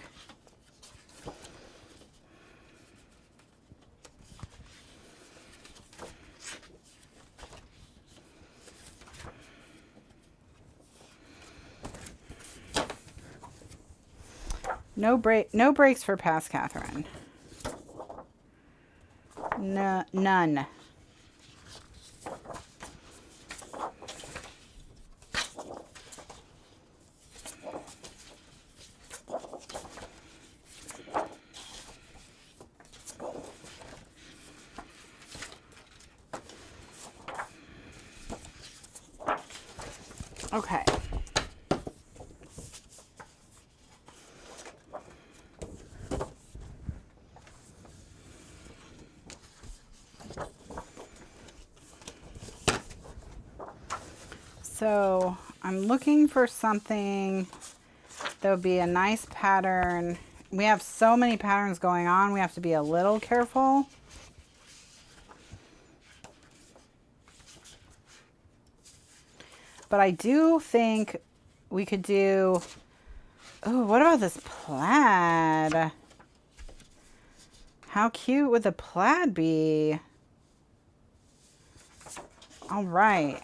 No breaks for past Kathryn. No, none. Okay. So I'm looking for something that would be a nice pattern. We have so many patterns going on, we have to be a little careful. But I do think we could do, oh, what about this plaid? How cute would the plaid be? All right.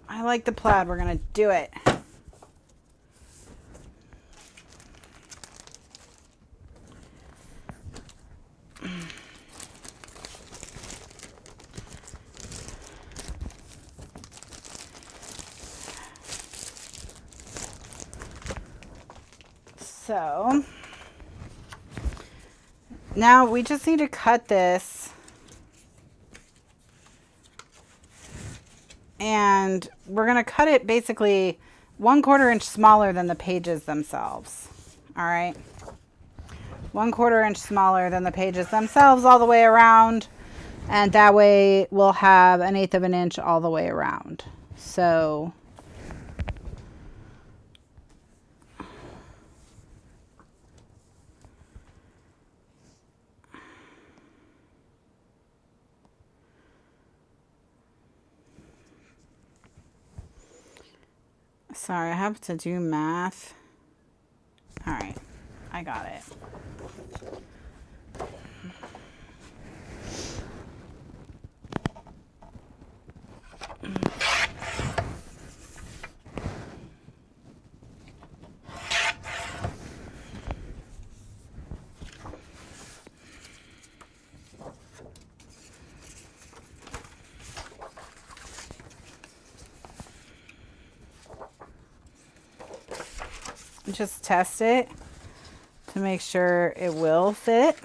I like the plaid. We're going to do it. So now we just need to cut this. And we're going to cut it basically 1/4 inch smaller than the pages themselves. All right. 1/4 inch smaller than the pages themselves all the way around. And that way we'll have 1/8 of an inch all the way around. So sorry, I have to do math. All right, I got it. Just test it to make sure it will fit.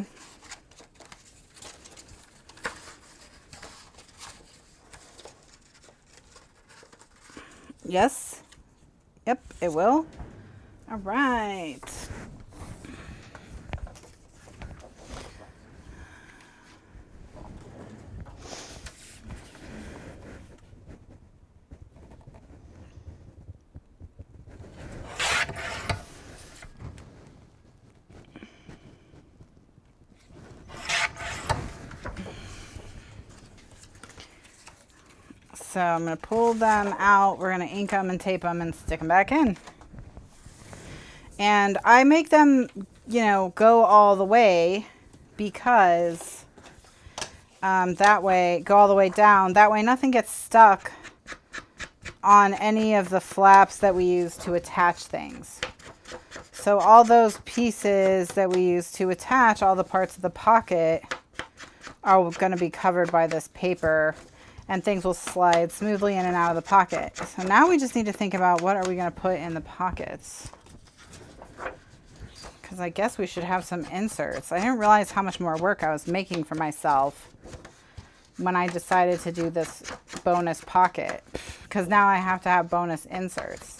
Yes. Yep, it will. All right. So I'm going to pull them out. We're going to ink them and tape them and stick them back in. And I make them, you know, go all the way because that way, go all the way down. That way nothing gets stuck on any of the flaps that we use to attach things. So all those pieces that we use to attach all the parts of the pocket are going to be covered by this paper, and things will slide smoothly in and out of the pocket. So now we just need to think about what are we going to put in the pockets. Because I guess we should have some inserts. I didn't realize how much more work I was making for myself when I decided to do this bonus pocket. Because now I have to have bonus inserts.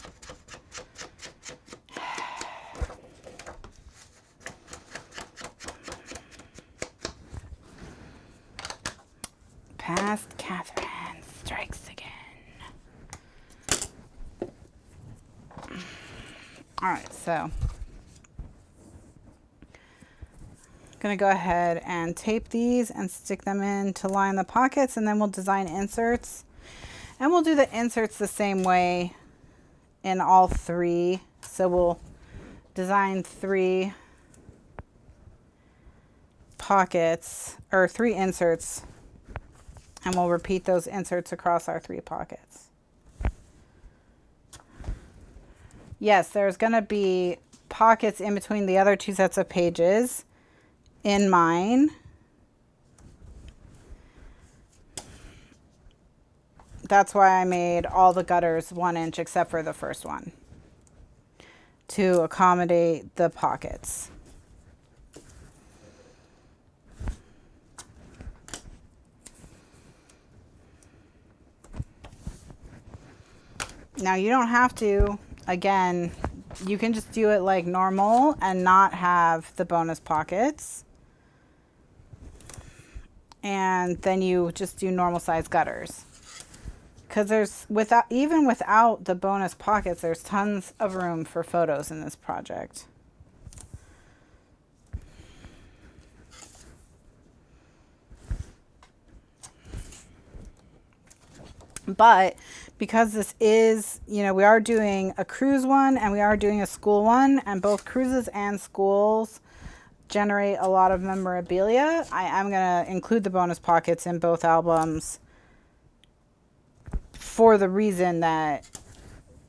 Past Kathryn strikes again. All right, so I'm going to go ahead and tape these and stick them in to line the pockets, and then we'll design inserts. And we'll do the inserts the same way in all three. So we'll design 3 pockets, or 3 inserts, and we'll repeat those inserts across our 3 pockets. Yes, there's going to be pockets in between the other 2 sets of pages in mine. That's why I made all the gutters 1 inch except for the first one, to accommodate the pockets. Now you don't have to, again, you can just do it like normal and not have the bonus pockets. And then you just do normal size gutters. Because there's, even without the bonus pockets, there's tons of room for photos in this project. But because this is, you know, we are doing a cruise one and we are doing a school one, and both cruises and schools generate a lot of memorabilia, I am going to include the bonus pockets in both albums for the reason that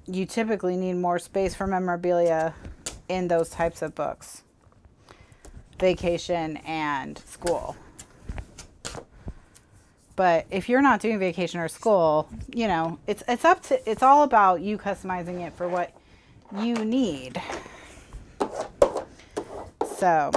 you typically need more space for memorabilia in those types of books. Vacation and school. But if you're not doing vacation or school, you know, it's all about you customizing it for what you need. So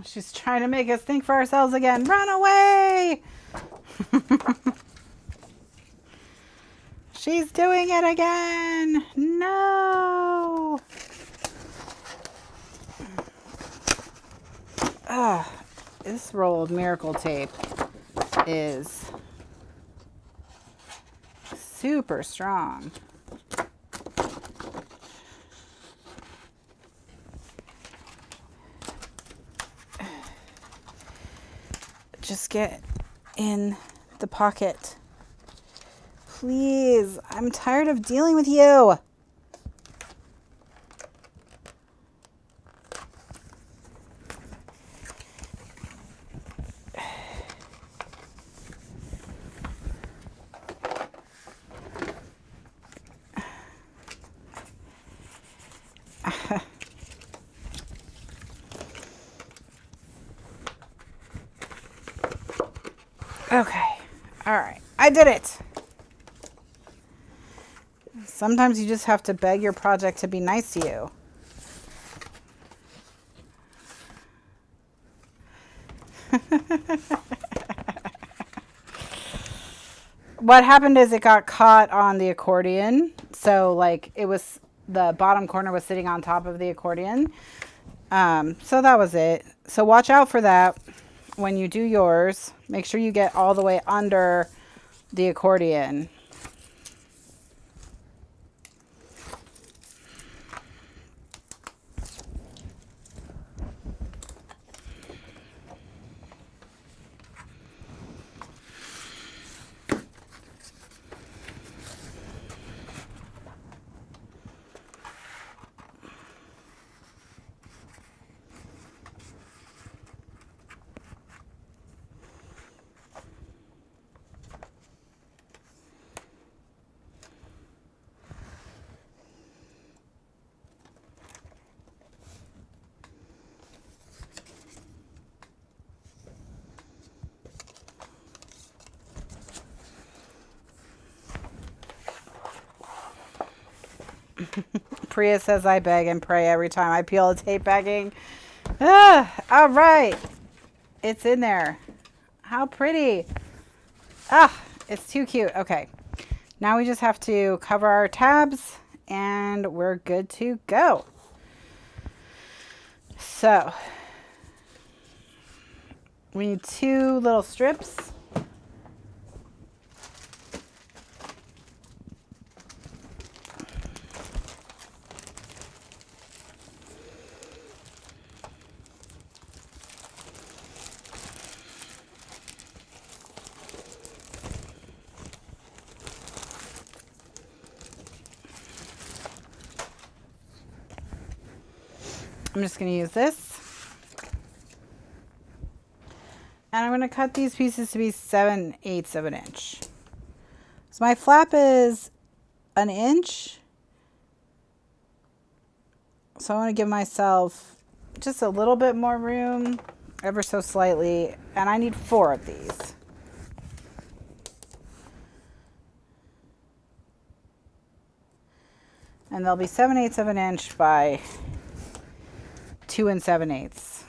she's trying to make us think for ourselves again. Run away! She's doing it again! No! This roll of Miracle Tape is super strong. Just get in the pocket. Please, I'm tired of dealing with you. Okay, all right, I did it. Sometimes you just have to beg your project to be nice to you. What happened is it got caught on the accordion. So like it was, the bottom corner was sitting on top of the accordion. So that was it. So watch out for that when you do yours. Make sure you get all the way under the accordion. Priya says I beg and pray every time I peel a tape backing. All right. It's in there. How pretty. It's too cute. Okay. Now we just have to cover our tabs and we're good to go. So we need 2 little strips. I'm just going to use this. And I'm going to cut these pieces to be 7/8 of an inch. So my flap is an inch. So I want to give myself just a little bit more room, ever so slightly. And I need 4 of these. And they'll be 7/8 of an inch by 2 7/8.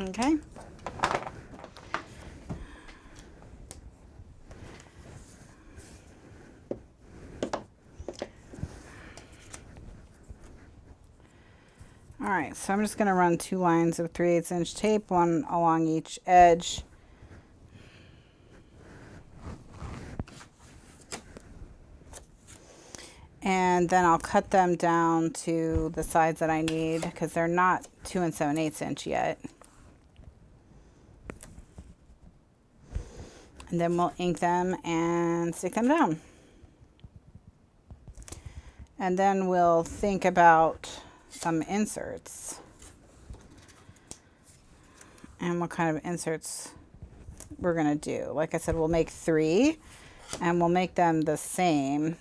Okay. All right, so I'm just going to run 2 lines of 3/8 inch tape, one along each edge. And then I'll cut them down to the size that I need because they're not 2 7/8 inch yet. And then we'll ink them and stick them down. And then we'll think about some inserts. And what kind of inserts we're going to do. Like I said, we'll make 3 and we'll make them the same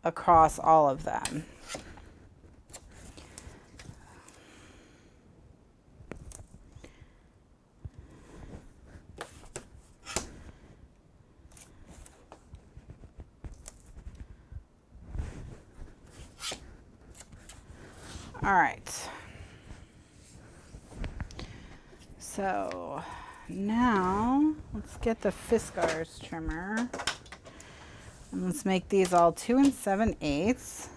across all of them. All right. So now let's get the Fiskars trimmer. And let's make these all 2 7/8.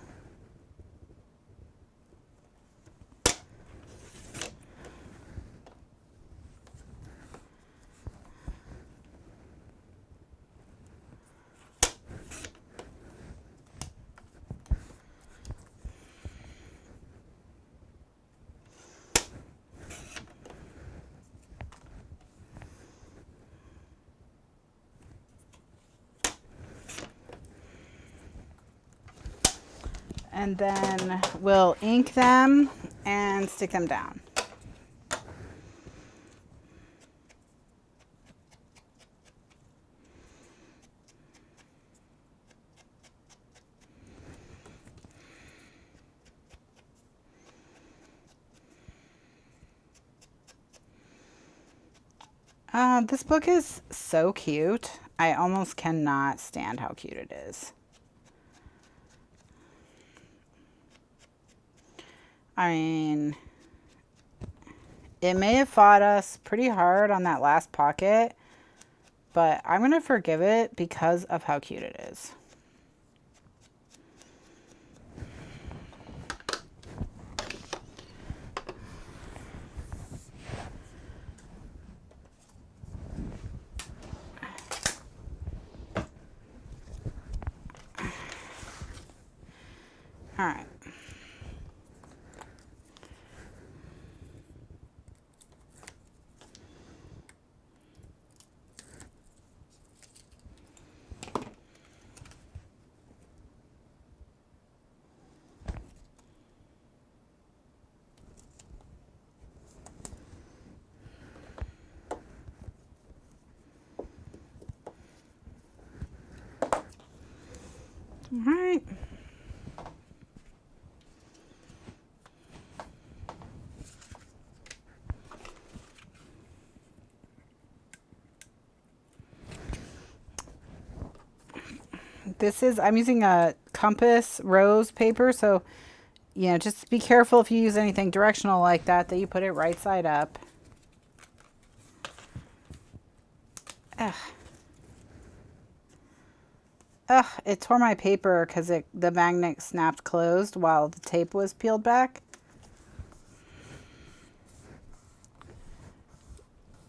And then we'll ink them and stick them down. This book is so cute. I almost cannot stand how cute it is. I mean, it may have fought us pretty hard on that last pocket, but I'm going to forgive it because of how cute it is. All right. All right. This is, I'm using a compass rose paper, so, you know, just be careful if you use anything directional like that, that you put it right side up. Ugh. Ugh, it tore my paper because the magnet snapped closed while the tape was peeled back.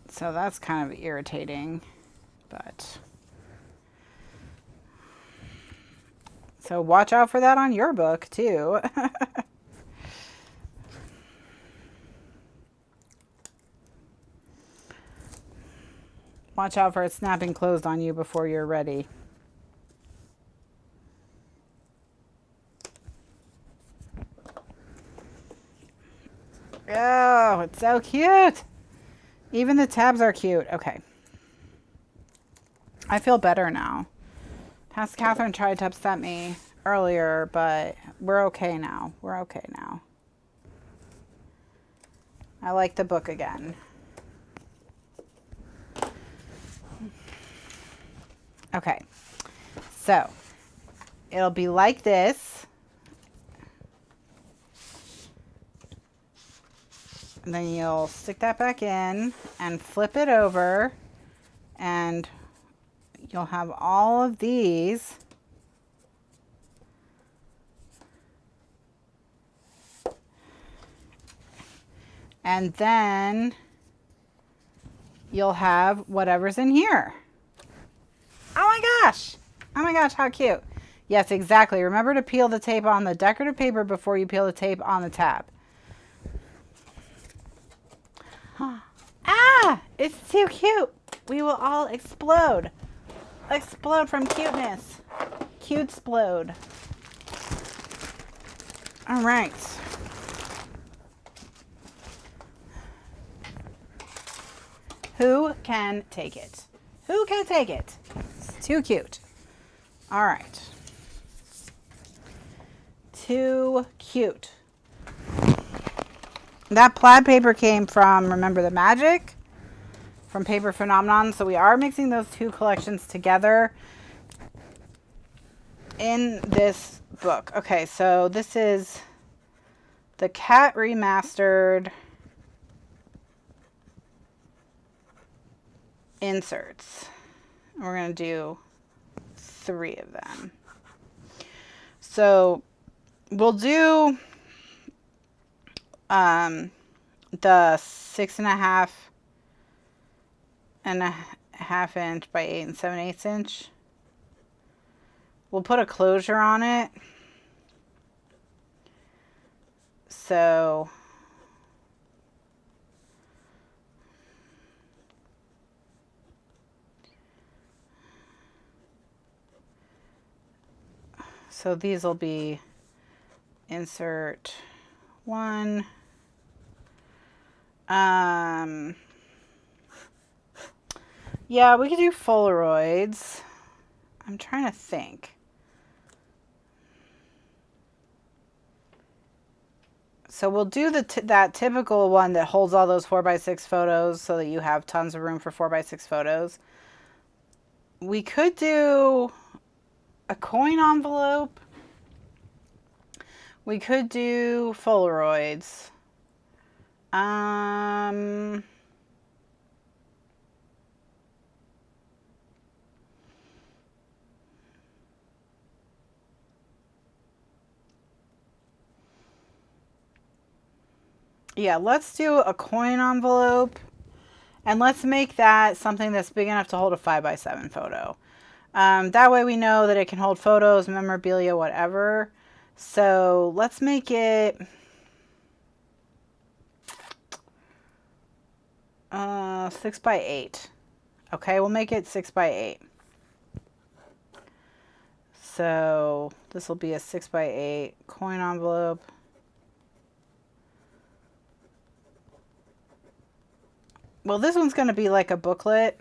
So that's kind of irritating, but... So watch out for that on your book, too. Watch out for it snapping closed on you before you're ready. Oh, it's so cute. Even the tabs are cute. Okay. I feel better now. Past Kathryn tried to upset me earlier, but we're okay now. We're okay now. I like the book again. Okay. So, it'll be like this. And then you'll stick that back in and flip it over, and you'll have all of these. And then you'll have whatever's in here. Oh my gosh. Oh my gosh, how cute. Yes, exactly. Remember to peel the tape on the decorative paper before you peel the tape on the tab. Ah, it's too cute. We will all explode. Explode from cuteness. Cute-splode. All right. Who can take it? Who can take it? It's too cute. All right. Too cute. That plaid paper came from Remember the Magic, from Paper Phenomenon. So we are mixing those two collections together in this book. Okay, so this is the Cat Remastered inserts. We're going to do 3 of them. So we'll do the 6.5 inch by 8 7/8 inch. We'll put a closure on it. So these will be insert 1. Yeah, we could do Polaroids. I'm trying to think. So we'll do that typical one that holds all those 4x6 photos so that you have tons of room for 4x6 photos. We could do a coin envelope. We could do Polaroids. Yeah, let's do a coin envelope, and let's make that something that's big enough to hold a 5x7 photo. That way we know that it can hold photos, memorabilia, whatever. So let's make it 6x8. Okay, we'll make it 6x8. So this will be a 6x8 coin envelope. Well, this one's going to be like a booklet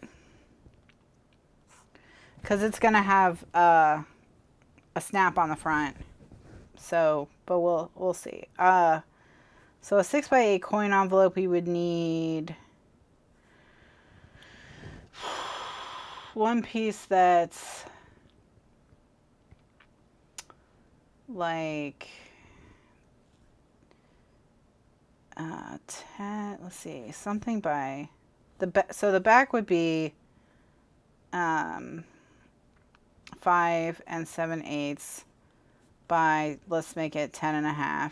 because it's going to have a snap on the front. So, but we'll see. So a 6x8 coin envelope, we would need one piece that's like 10, let's see, something by the back. So the back would be 5 7/8 by, let's make it 10.5.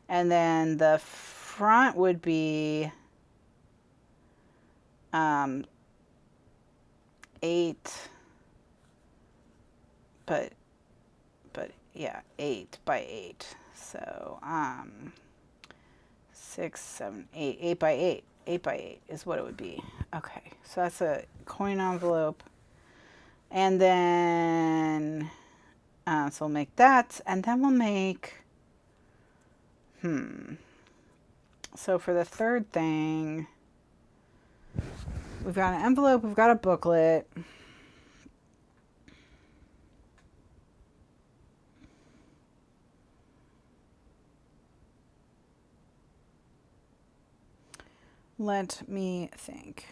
And then the front would be 8, but yeah, 8x8. So 6 7 8 8x8. 8x8 is what it would be. Okay, so that's a coin envelope. And then so we'll make that, and then we'll make so for the third thing, we've got an envelope, we've got a booklet. Let me think.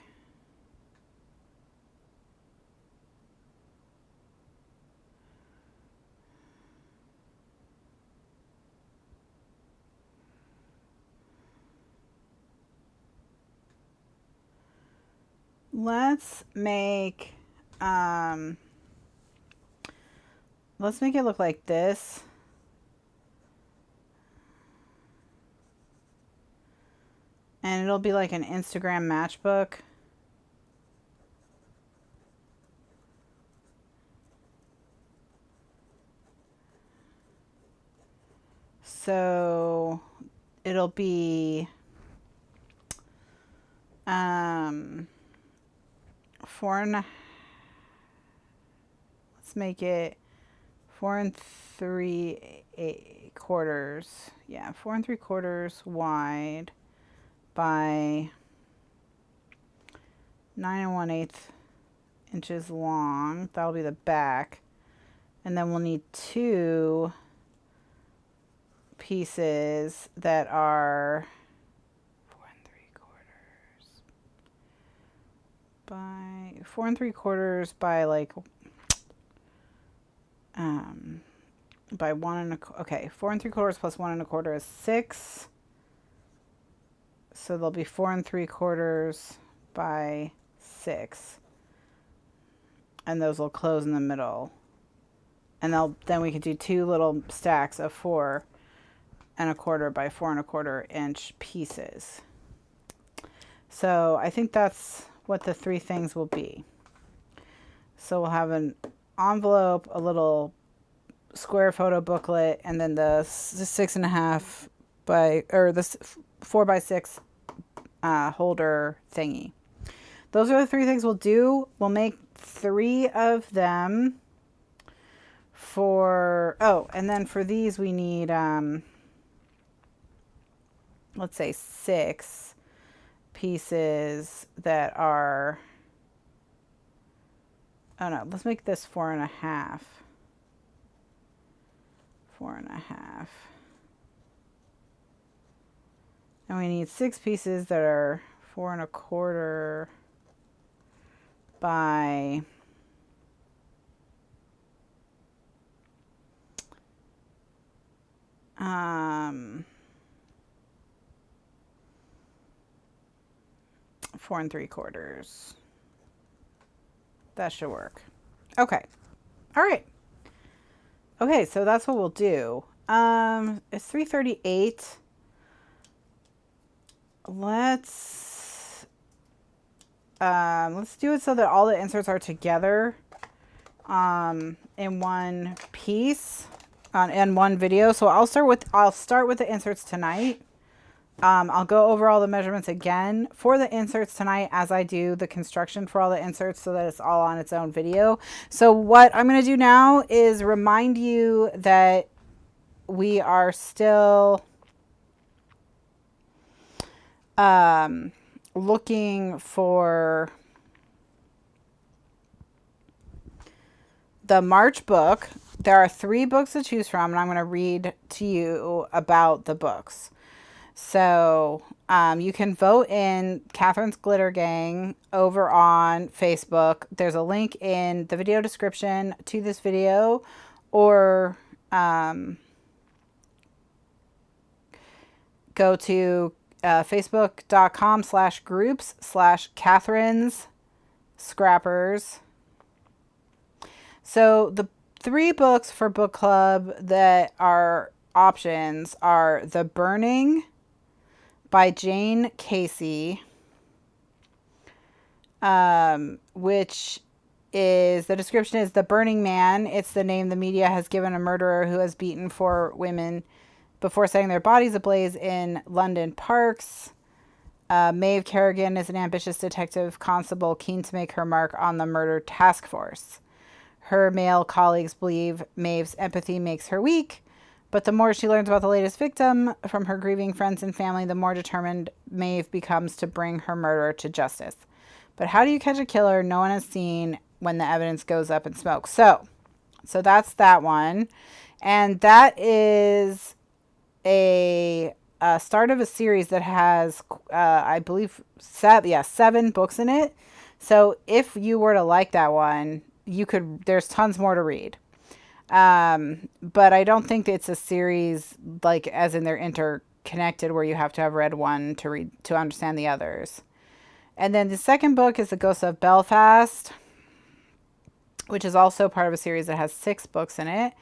Let's make it look like this. And it'll be like an Instagram matchbook. So it'll be 4 let's make it 4 3/4. Yeah, 4 3/4 wide by 9 1/8 inches long. That'll be the back. And then we'll need 2 pieces that are 4 3/4 by like by 1 1/4. Okay, 4 3/4 plus 1 1/4 is 6. So there'll be 4 3/4 by 6. And those will close in the middle. And then we could do 2 little stacks of 4 1/4 by 4 1/4 inch pieces. So I think that's what the 3 things will be. So we'll have an envelope, a little square photo booklet, and then the 6.5 by, or the 4 by 6 holder thingy. Those are the 3 things we'll do. We'll make 3 of them for, oh, and then for these we need, let's say 6 pieces that are, oh no, let's make this 4.5. 4.5. And we need 6 pieces that are 4 1/4 by 4 3/4. That should work. Okay. All right. Okay, so that's what we'll do. It's 3:38. Let's do it so that all the inserts are together in one piece in one video. So I'll start with the inserts tonight. I'll go over all the measurements again for the inserts tonight as I do the construction for all the inserts so that it's all on its own video. So what I'm going to do now is remind you that we are still looking for the March book. There are 3 books to choose from, and I'm going to read to you about the books. So you can vote in Kathryn's Glitter Gang over on Facebook. There's a link in the video description to this video, or go to facebook.com/groups/Kathryn's Scrappers. So the 3 books for book club that are options are The Burning by Jane Casey, which is, the description is The Burning Man. It's the name the media has given a murderer who has beaten 4 women before setting their bodies ablaze in London parks. Maeve Kerrigan is an ambitious detective constable keen to make her mark on the murder task force. Her male colleagues believe Maeve's empathy makes her weak, but the more she learns about the latest victim from her grieving friends and family, the more determined Maeve becomes to bring her murderer to justice. But how do you catch a killer no one has seen when the evidence goes up in smoke? So that's that one. And that is a start of a series that has, I believe, 7 books in it. So if you were to like that one, there's tons more to read. But I don't think it's a series, like, as in they're interconnected, where you have to have read one to understand the others. And then the second book is The Ghost of Belfast, which is also part of a series that has 6 books in it.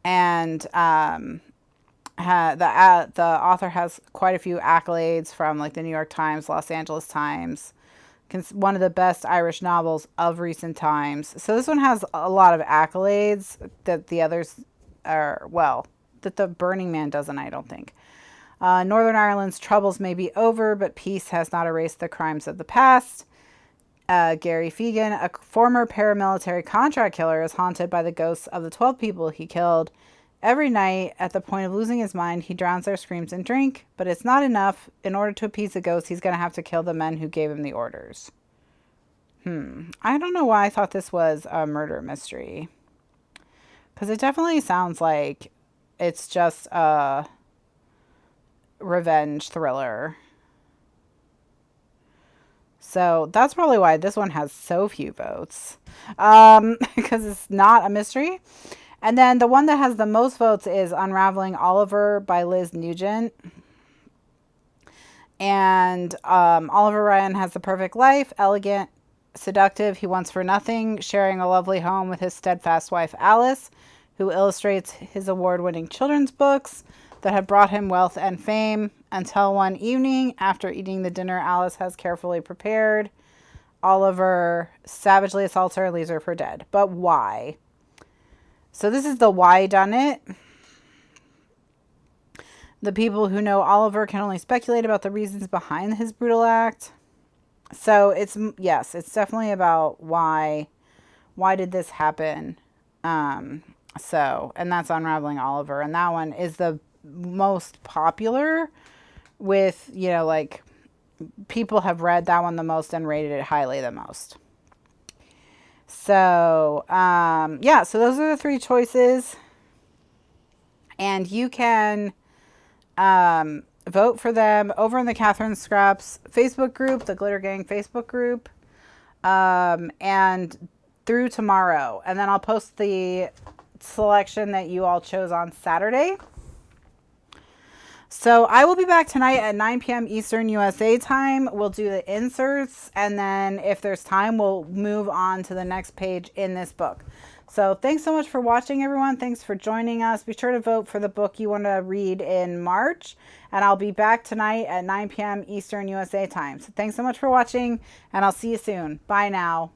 And the author has quite a few accolades from, like, the New York Times, Los Angeles Times. One of the best Irish novels of recent times. So this one has a lot of accolades that the others are, well, that The Burning Man doesn't, I don't think. Northern Ireland's troubles may be over, but peace has not erased the crimes of the past. Gary Fegan, a former paramilitary contract killer, is haunted by the ghosts of the 12 people he killed. Every night, at the point of losing his mind, he drowns their screams in drink, but it's not enough. In order to appease the ghosts, he's going to have to kill the men who gave him the orders. I don't know why I thought this was a murder mystery. Because it definitely sounds like it's just a revenge thriller. So that's probably why this one has so few votes. Because it's not a mystery. And then the one that has the most votes is Unraveling Oliver by Liz Nugent. And Oliver Ryan has the perfect life, elegant, seductive, he wants for nothing, sharing a lovely home with his steadfast wife, Alice, who illustrates his award-winning children's books that have brought him wealth and fame, until one evening, after eating the dinner Alice has carefully prepared, Oliver savagely assaults her and leaves her for dead. But why? So this is the why done it. The people who know Oliver can only speculate about the reasons behind his brutal act. So it's, yes, it's definitely about why did this happen? So, and that's Unraveling Oliver. And that one is the most popular with, you know, like, people have read that one the most and rated it highly the most. So, yeah, so those are the 3 choices. And you can vote for them over in the Kathryn Scraps Facebook group, the Glitter Gang Facebook group, and through tomorrow. And then I'll post the selection that you all chose on Saturday. So I will be back tonight at 9 p.m. Eastern USA time. We'll do the inserts, and then if there's time, we'll move on to the next page in this book. So thanks so much for watching, everyone. Thanks for joining us. Be sure to vote for the book you want to read in March, and I'll be back tonight at 9 p.m. Eastern USA time. So thanks so much for watching, and I'll see you soon. Bye now.